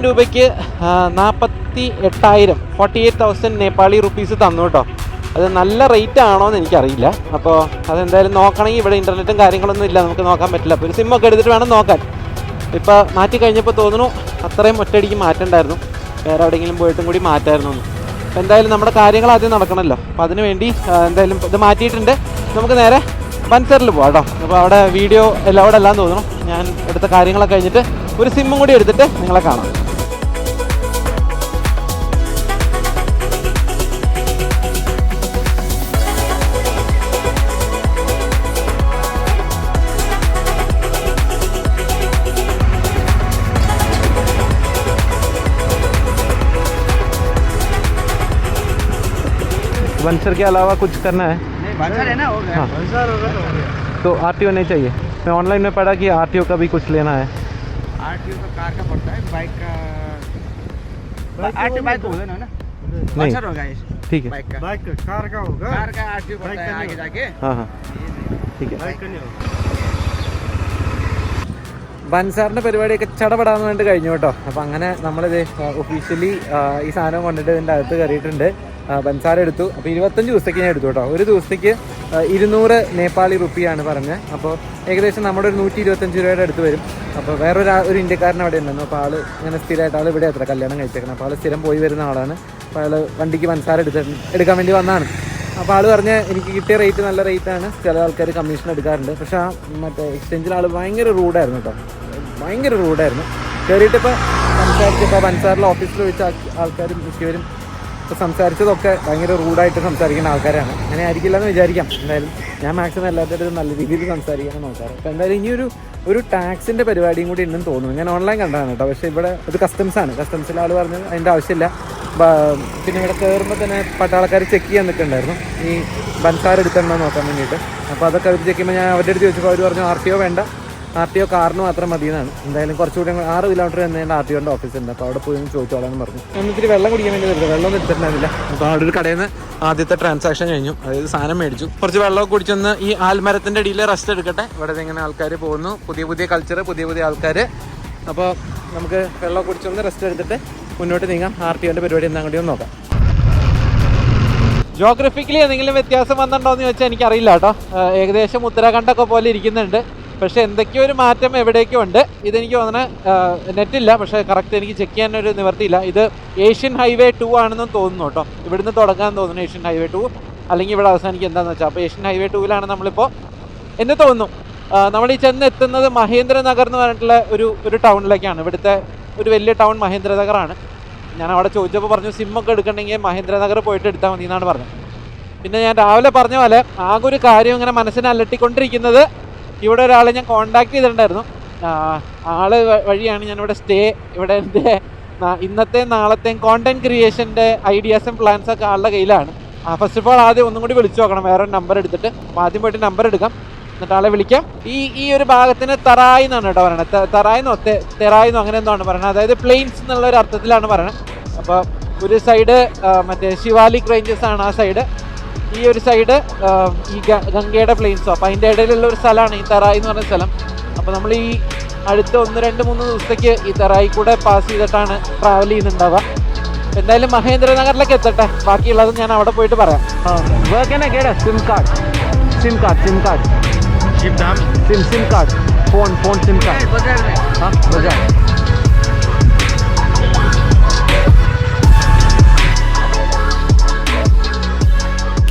48,000 48,000 നേപ്പാളി റുപ്പീസ് തന്നു കേട്ടോ. അത് നല്ല റേറ്റ് ആണോ എന്ന് എനിക്കറിയില്ല. അപ്പോൾ അതെന്തായാലും നോക്കണമെങ്കിൽ ഇവിടെ ഇൻ്റർനെറ്റും കാര്യങ്ങളൊന്നും ഇല്ല, നമുക്ക് നോക്കാൻ പറ്റില്ല. അപ്പോൾ ഒരു സിമ്മൊക്കെ എടുത്തിട്ട് വേണം നോക്കാൻ. ഇപ്പോൾ മാറ്റി കഴിഞ്ഞപ്പോൾ തോന്നുന്നു അത്രയും ഒറ്റയടിക്ക് മാറ്റണ്ടായിരുന്നു. വേറെ എവിടെയെങ്കിലും പോയിട്ടും കൂടി മാറ്റായിരുന്നു എന്ന്. അപ്പോൾ എന്തായാലും നമ്മുടെ കാര്യങ്ങൾ ആദ്യം നടക്കണമല്ലോ. അപ്പോൾ അതിന് വേണ്ടി എന്തായാലും ഇത് മാറ്റിയിട്ടുണ്ട്. നമുക്ക് നേരെ ബൻസറിൽ പോകാം കേട്ടോ. അപ്പോൾ അവിടെ വീഡിയോ അവിടെ എല്ലാം തോന്നുന്നു. ഞാൻ എടുത്ത കാര്യങ്ങളൊക്കെ കഴിഞ്ഞിട്ട് ഒരു സിമ്മും കൂടി എടുത്തിട്ട് നിങ്ങളെ കാണാം. बंसर के अलावा कुछ करना है? नहीं बंसर है ना, हो गया। हाँ। बंसर होगा तो हो गया। तो RTO नहीं चाहिए? मैं ऑनलाइन में पढ़ा कि RTO का भी कुछ लेना है। RTO का कार का पड़ता है, बाइक का RTO बाइक होगा ना, नहीं बंसर होगा ये ठीक है, बाइक का कार का होगा, कार का RTO पड़ता है आगे जाके। हाँ हाँ ठीक है. बाइक का नहीं होगा. ബൻസാറിൻ്റെ പരിപാടിയൊക്കെ ചടപടാന്ന് വേണ്ടി കഴിഞ്ഞു കേട്ടോ. അപ്പോൾ അങ്ങനെ നമ്മളിത് ഒഫീഷ്യലി ഈ സാധനം കൊണ്ടിട്ട് ഇതിൻ്റെ അകത്ത് കയറിയിട്ടുണ്ട്. ബൻസാർ എടുത്തു. അപ്പോൾ 25 ദിവസത്തേക്ക് ഞാൻ എടുത്തു കേട്ടോ. ഒരു ദിവസത്തേക്ക് 200 നേപ്പാളി റുപ്പിയാണ് പറഞ്ഞത്. അപ്പോൾ ഏകദേശം നമ്മുടെ ഒരു 125 രൂപയുടെ അടുത്ത് വരും. അപ്പോൾ വേറൊരു ഇന്ത്യക്കാരൻ അവിടെ ഉണ്ടായിരുന്നു. അപ്പോൾ ആൾ ഇങ്ങനെ സ്ഥിരമായിട്ട് ആൾ ഇവിടെ എത്ര കല്യാണം കഴിച്ചേക്കണം. അപ്പോൾ ആൾ സ്ഥിരം പോയി വരുന്ന ആളാണ്. അപ്പോൾ ആൾ വണ്ടിക്ക് ബൻസാർ എടുക്കാൻ വേണ്ടി വന്നതാണ്. അപ്പോൾ ആൾ പറഞ്ഞ് എനിക്ക് കിട്ടിയ റേറ്റ് നല്ല റേറ്റാണ്. ചില ആൾക്കാർ കമ്മീഷൻ എടുക്കാറുണ്ട്. പക്ഷേ ആ മറ്റേ എക്സ്ചേഞ്ചിൽ ആൾ ഭയങ്കര റൂഡായിരുന്നു കേട്ടോ. ഭയങ്കര റൂഡായിരുന്നു. കയറിയിട്ടിപ്പോൾ സംസാരിച്ചപ്പോൾ ബൻസാറിൽ ഓഫീസിൽ വെച്ച ആൾക്കാർ മിക്കവരും ഇപ്പോൾ സംസാരിച്ചതൊക്കെ ഭയങ്കര റൂഡായിട്ട് സംസാരിക്കുന്ന ആൾക്കാരാണ്. അങ്ങനെ ആയിരിക്കില്ല എന്ന് വിചാരിക്കാം. എന്തായാലും ഞാൻ മാക്സിമം എല്ലാവരുടെ നല്ല രീതിയിൽ സംസാരിക്കാൻ നോക്കാറ്. അപ്പോൾ എന്തായാലും ഇനിയൊരു ടാക്സിൻ്റെ പരിപാടിയും കൂടി ഉണ്ടെന്ന് തോന്നുന്നു. ഞാൻ ഓൺലൈൻ കണ്ടതാണ് കേട്ടോ. പക്ഷേ ഇവിടെ ഇത് കസ്റ്റംസാണ്. കസ്റ്റംസിൽ ആൾ പറഞ്ഞത് അതിൻ്റെ ആവശ്യമില്ല. പിന്നെ ഇവിടെ കയറുമ്പോൾ തന്നെ പട്ടാളക്കാർ ചെക്ക് ചെയ്യാൻ നിൽക്കുന്നുണ്ടായിരുന്നു ഈ ബൻസാർ എടുക്കണമെന്ന് നോക്കാൻ വേണ്ടിയിട്ട്. അപ്പോൾ അതൊക്കെ അവർ ചെക്ക് ചെയ്യുമ്പോൾ ഞാൻ അവരുടെ അടുത്ത് ചോദിച്ചപ്പോൾ അവർ പറഞ്ഞു RTO വേണ്ട, RTO കാറിന് മാത്രം മതി എന്നാണ്. എന്തായാലും കുറച്ചുകൂടി 6 കിലോമീറ്റർ എന്നതിൻ്റെ RTOൻ്റെ ഓഫീസുണ്ട്. അപ്പോൾ അവിടെ പോയി ചോദിച്ചോളാന്ന് പറഞ്ഞു. എന്നിട്ട് വെള്ളം കുടിക്കാൻ വേണ്ടി വരുന്നത്, വെള്ളമൊന്നും എടുത്തിട്ടുണ്ടായിരുന്നില്ല. അപ്പോൾ അവിടെ ഒരു കടയിൽ നിന്ന് ആദ്യത്തെ ട്രാൻസാക്ഷൻ കഴിഞ്ഞു. അതായത് സാധനം മേടിച്ചു. കുറച്ച് വെള്ളമൊക്കെ കുടിച്ചൊന്ന് ഈ ആൽമരത്തിൻ്റെ അടിയിൽ റെസ്റ്റ് എടുക്കട്ടെ. ഇവിടെ ഇങ്ങനെ ആൾക്കാർ പോകുന്നു, പുതിയ കൾച്ചർ, പുതിയ ആൾക്കാർ. അപ്പോൾ നമുക്ക് വെള്ളമൊക്കെ കുടിച്ചൊന്ന് റെസ്റ്റ് എടുത്തിട്ട് മുന്നോട്ട് നീങ്ങാം. RTOൻ്റെ പരിപാടി എന്താ കൂടി ഒന്ന് നോക്കാം. ജോഗ്രഫിക്കലി എന്തെങ്കിലും വ്യത്യാസം വന്നിട്ടുണ്ടോ എന്ന് ചോദിച്ചാൽ എനിക്കറിയില്ല കേട്ടോ. ഏകദേശം ഉത്തരാഖണ്ഡൊക്കെ പോലെ ഇരിക്കുന്നുണ്ട്. പക്ഷേ എന്തൊക്കെയോ ഒരു മാറ്റം എവിടേക്കും ഉണ്ട്. ഇതെനിക്ക് തോന്നുന്നത് നെറ്റില്ല, പക്ഷേ കറക്റ്റ് എനിക്ക് ചെക്ക് ചെയ്യാനൊരു നിവർത്തിയില്ല. ഇത് ഏഷ്യൻ ഹൈവേ 2 ആണെന്ന് തോന്നുന്നു കേട്ടോ. ഇവിടുന്ന് തുടങ്ങാൻ തോന്നുന്നു ഏഷ്യൻ ഹൈവേ 2, അല്ലെങ്കിൽ ഇവിടെ അവസാനിക്കും എന്താണെന്ന് വെച്ചാൽ. അപ്പോൾ ഏഷ്യൻ ഹൈവേ 2-ലാണ് നമ്മളിപ്പോൾ എന്ന് തോന്നുന്നു. നമ്മൾ ഈ ചെന്ന് എത്തുന്നത് മഹേന്ദ്രനഗർ എന്ന് പറഞ്ഞിട്ടുള്ള ഒരു ടൗണിലേക്കാണ്. ഇവിടുത്തെ ഒരു വലിയ ടൗൺ മഹേന്ദ്രനഗറാണ്. ഞാൻ അവിടെ ചോദിച്ചപ്പോൾ പറഞ്ഞു സിമ്മൊക്കെ എടുക്കണമെങ്കിൽ മഹേന്ദ്രനഗർ പോയിട്ട് എടുത്താൽ മതി എന്നാണ് പറഞ്ഞത്. പിന്നെ ഞാൻ രാവിലെ പറഞ്ഞ പോലെ ആകെ ഒരു കാര്യം ഇങ്ങനെ മനസ്സിനെ അലട്ടിക്കൊണ്ടിരിക്കുന്നത്, ഇവിടെ ഒരാളെ ഞാൻ കോൺടാക്ട് ചെയ്തിട്ടുണ്ടായിരുന്നു. ആള് വഴിയാണ് ഞാനിവിടെ ഇവിടെ എൻ്റെ ഇന്നത്തെയും നാളത്തെയും കോണ്ടന്റ് ക്രിയേഷൻ്റെ ഐഡിയാസും പ്ലാൻസൊക്കെ ആളുടെ കയ്യിലാണ്. ഫസ്റ്റ് ഓഫ് ഓൾ ആദ്യം ഒന്നും കൂടി വിളിച്ചു നോക്കണം, വേറെ നമ്പർ എടുത്തിട്ട്. അപ്പോൾ ആദ്യം പോയിട്ട് നമ്പർ എടുക്കാം, എന്നിട്ട് ആളെ വിളിക്കാം. ഈ ഒരു ഭാഗത്തിന് തറായി എന്നാണ് കേട്ടോ പറയണത്. തെറായിന്നോ അങ്ങനെ എന്തോ ആണ് പറയുന്നത്. അതായത് പ്ലെയിൻസ് എന്നുള്ള ഒരു അർത്ഥത്തിലാണ് പറയുന്നത്. അപ്പോൾ ഒരു സൈഡ് മറ്റേ ശിവാലിക് റേഞ്ചസ് ആണ് ആ സൈഡ്. ഈ ഒരു സൈഡ് ഈ ഗംഗയുടെ പ്ലെയിൻസോ. അപ്പോൾ അതിൻ്റെ ഇടയിലുള്ള ഒരു സ്ഥലമാണ് ഈ തെറായി എന്ന് പറഞ്ഞ സ്ഥലം. അപ്പോൾ നമ്മൾ ഈ അടുത്ത 1, 2, 3 ദിവസത്തേക്ക് ഈ തെറായി കൂടെ പാസ് ചെയ്തിട്ടാണ് ട്രാവൽ ചെയ്യുന്നുണ്ടാവുക. എന്തായാലും മഹേന്ദ്രനഗറിലേക്ക് എത്തട്ടെ, ബാക്കിയുള്ളത് ഞാൻ അവിടെ പോയിട്ട് പറയാം. SIM card SIM card SIM card phone SIM card हाँ बजाज.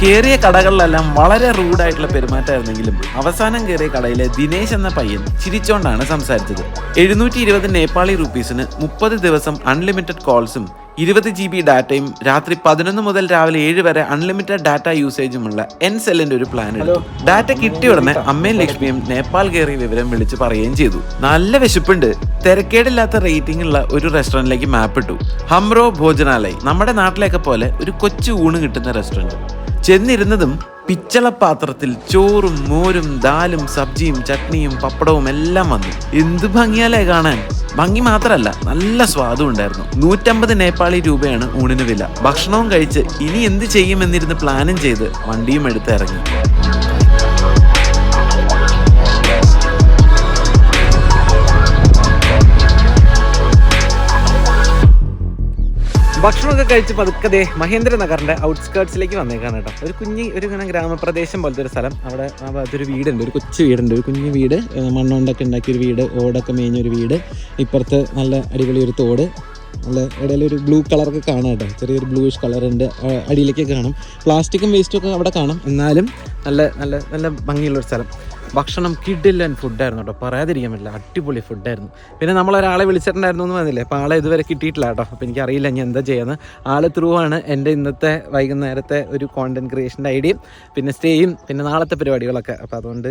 കയറിയ കടകളിലെല്ലാം വളരെ റൂഡായിട്ടുള്ള പെരുമാറ്റമായിരുന്നെങ്കിലും അവസാനം കയറിയ കടയിലെ ദിനേശ് എന്ന പയ്യൻ ചിരിച്ചോണ്ടാണ് സംസാരിച്ചത്. 720 നേപ്പാളി റുപ്പീസിന് 30 ദിവസം അൺലിമിറ്റഡ് കോൾസും 20 GB ഡാറ്റയും രാത്രി 11 മുതൽ രാവിലെ 7 വരെ അൺലിമിറ്റഡ് ഡാറ്റ യൂസേജുമുള്ള എൻസെല്ലിന്റെ ഒരു പ്ലാൻ എടുത്തു. ഡാറ്റ കിട്ടിയ ഉടനെ അമ്മയും ലക്ഷ്മിയും നേപ്പാൾ കയറിയ വിവരം വിളിച്ച് പറയുകയും ചെയ്തു. നല്ല വിശപ്പുണ്ട്, തിരക്കേടില്ലാത്ത റേറ്റിംഗ് ഉള്ള ഒരു റെസ്റ്റോറന്റിലേക്ക് മാപ്പ് ഇട്ടു. ഹംറോ ഭോജനാലയ്, നമ്മുടെ നാട്ടിലേക്ക് പോലെ ഒരു കൊച്ചു ഊണ് കിട്ടുന്ന റെസ്റ്റോറന്റ്. ചെന്നിരുന്നതും പിച്ചള പാത്രത്തിൽ ചോറും മോരും ദാലും സബ്ജിയും ചട്നിയും പപ്പടവും എല്ലാം വന്നു. എന്ത് ഭംഗിയാലേ കാണാൻ. ഭംഗി മാത്രമല്ല, നല്ല സ്വാദും ഉണ്ടായിരുന്നു. 150 നേപ്പാളി രൂപയാണ് ഊണിന് വില. ഭക്ഷണവും കഴിച്ച് ഇനി എന്ത് ചെയ്യുമെന്നിരുന്ന് പ്ലാനും ചെയ്ത് വണ്ടിയും എടുത്ത് ഇറങ്ങി. ഭക്ഷണമൊക്കെ കഴിച്ച് പതുക്കെ മഹേന്ദ്രനഗറിൻ്റെ ഔട്ട്സ്കേർട്സിലേക്ക് വന്നേക്കാണ് കേട്ടോ. ഒരു ഇങ്ങനെ ഗ്രാമപ്രദേശം പോലത്തെ ഒരു സ്ഥലം. അവിടെ ആ ഭാഗത്തൊരു വീടുണ്ട്, ഒരു കൊച്ചു വീടുണ്ട്, ഒരു കുഞ്ഞു വീട്, മണ്ണുകൊണ്ടൊക്കെ ഉണ്ടാക്കിയൊരു വീട്, ഓടൊക്കെ മേഞ്ഞൊരു വീട്. ഇപ്പുറത്ത് നല്ല അടിപൊളി ഒരു തോട്, നല്ല ഇടയിലൊരു ബ്ലൂ കളറൊക്കെ കാണാം കേട്ടോ. ചെറിയൊരു ബ്ലൂയിഷ് കളറുണ്ട്, അടിയിലേക്കൊക്കെ കാണും. പ്ലാസ്റ്റിക്കും വേസ്റ്റും ഒക്കെ അവിടെ കാണും. എന്നാലും നല്ല നല്ല നല്ല ഭംഗിയുള്ളൊരു സ്ഥലം. ഭക്ഷണം കിഡിലൻ ഫുഡായിരുന്നു കേട്ടോ, പറയാതിരിക്കാൻ പറ്റില്ല. അടിപൊളി ഫുഡായിരുന്നു. പിന്നെ നമ്മളൊരാളെ വിളിച്ചിട്ടുണ്ടായിരുന്നു എന്ന് പറഞ്ഞില്ലേ, അപ്പോൾ ആളെ ഇതുവരെ കിട്ടിയിട്ടില്ല കേട്ടോ. അപ്പോൾ എനിക്കറിയില്ല ഞാൻ എന്താ ചെയ്യുന്നത്. ആൾ ത്രൂ ആണ് എൻ്റെ ഇന്നത്തെ വൈകുന്നേരത്തെ ഒരു കോണ്ടന്റ് ക്രിയേഷൻ്റെ ഐഡിയയും പിന്നെ സ്റ്റേയും പിന്നെ നാളത്തെ പരിപാടികളൊക്കെ. അപ്പോൾ അതുകൊണ്ട്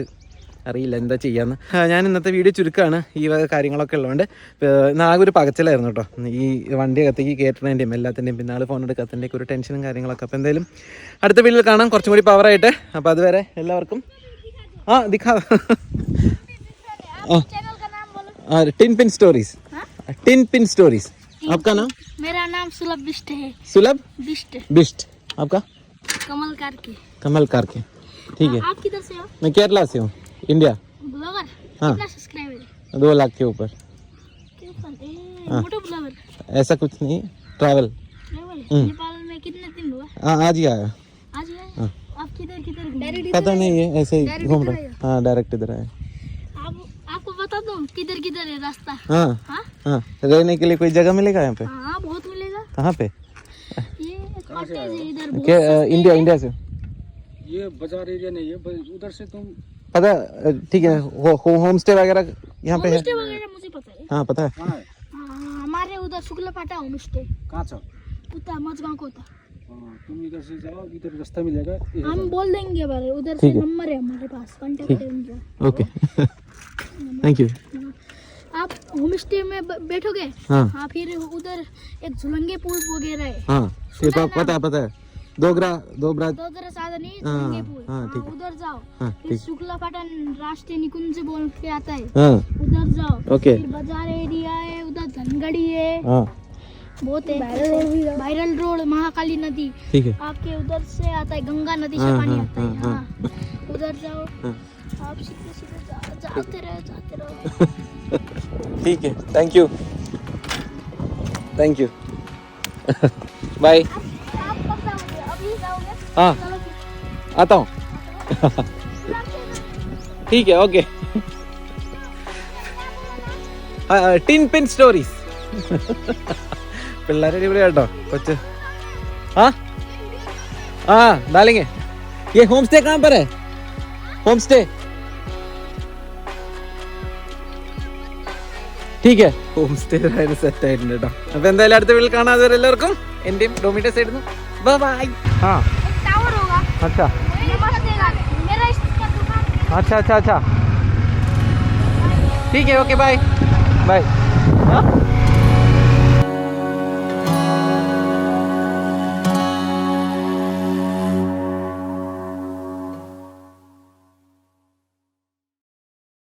അറിയില്ല എന്താ ചെയ്യാന്ന്. ഞാൻ ഇന്നത്തെ വീഡിയോ ചുരുക്കമാണ്, ഈ വക കാര്യങ്ങളൊക്കെ ഉള്ളതുകൊണ്ട്. ആകെ ഒരു പകച്ചിലായിരുന്നു കേട്ടോ ഈ വണ്ടി അകത്തേക്ക് കയറ്റുന്നതിൻ്റെയും എല്ലാത്തിൻ്റെയും, പിന്നെ ആൾ ഫോൺ എടുക്കാത്തതിൻ്റെയൊക്കെ ഒരു ടെൻഷനും കാര്യങ്ങളൊക്കെ. അപ്പോൾ എന്തായാലും അടുത്ത വീഡിയോയിൽ കാണാം കുറച്ചും കൂടി പവറായിട്ട്. അപ്പോൾ അതുവരെ എല്ലാവർക്കും ദിഖാ Tin Pin Stories. Tin Pin Stories. आपका नाम? मेरा नाम सुलभ बिष्ट है. सुलभ बिष्ट. बिष्ट. आपका? कमल कारके. कमल कारके. ठीक है. आप किधर से हो? मैं केरला से हूँ, इंडिया. ब्लॉगर. हाँ. कितना सब्सक्राइबर है? 2 लाख के ऊपर. मोटो ब्लॉगर. ऐसा कुछ नहीं, ट्रैवल. नेपाल में कितने दिन हुआ? आज ही आया. आज ही आए? आप किधर किधर पता नहीं है, ऐसे ही घूम रहा. हाँ डायरेक्ट इधर आया. आपको बता दूं किधर किधर है रास्ता? हाँ हाँ. रहने के लिए कोई जगह मिलेगा यहाँ पे? हाँ बहुत मिलेगा. कहाँ पे? ये कॉटेज है इधर. इंडिया. इंडिया से. ये बाजार एरिया नहीं है, उधर से तुम पता. ठीक है. होम स्टे वगैरह यहाँ पे है? होमस्टे वगैरह मुझे पता है. हाँ पता है. कहाँ है? हमारे उधर शुक्ला फाटा होमस्टे. कहाँ छ? उतना मजगांव को था. तुम इधर से जाओ, इधर रास्ता मिलेगा. हम बोल देंगे बारे. उधर से ठीक है. नंबर है हमारे पास, कांटेक्ट है उनका. ओके. Thank you. आप होम स्टे में बैठोगे. हाँ. हाँ फिर उधर एक झुलंगे पुल वगैरह है. हाँ ये तो पता है, पता है. दोगरा दो तरह साधन नहीं, हाँ, झुलंगे पुल. हाँ, हाँ, ठीक है. उधर जाओ. हाँ, फिर ठीक. शुक्ला पाटन राष्ट्रीय निकुंज बोल के आता है. हाँ उधर जाओ. ओके. फिर बाजार एरिया है, उधर धनगढ़ी है. हाँ बहुत है. वायरल रोड, महाकाली नदी. ठीक है. आपके उधर से आता है, गंगा नदी से हाँ, पानी हाँ, आता है. हाँ, हाँ. उधर जाओ. हाँ. आप सीधे सीधे जाते रहो. ठीक है. Thank you. Thank you. Bye. आप कब जाओगे? अभी जाओगे? हाँ चलो फिर. आता हूँ. ठीक है. ओके. Tin Pin Stories. पिल्लारे ഇവിടെ കേട്ടോ കൊച്ച്. हाँ हाँ डालेंगे. ये होम स्टे कहाँ पर है? Home stay. ठीक है. ഹോം സ്റ്റേ സെറ്റ് ആയിട്ടുണ്ട് കേട്ടോ. അപ്പൊ എന്തായാലും അടുത്ത വീട്ടിൽ കാണാതെ എല്ലാവർക്കും എന്റെയും ഡോമിന്റെ സൈഡിൽ നിന്ന് ബൈ. हाँ टावर होगा. अच्छा मेरा इसका दुकान. अच्छा अच्छा अच्छा. ठीक है. Okay bye bye. हाँ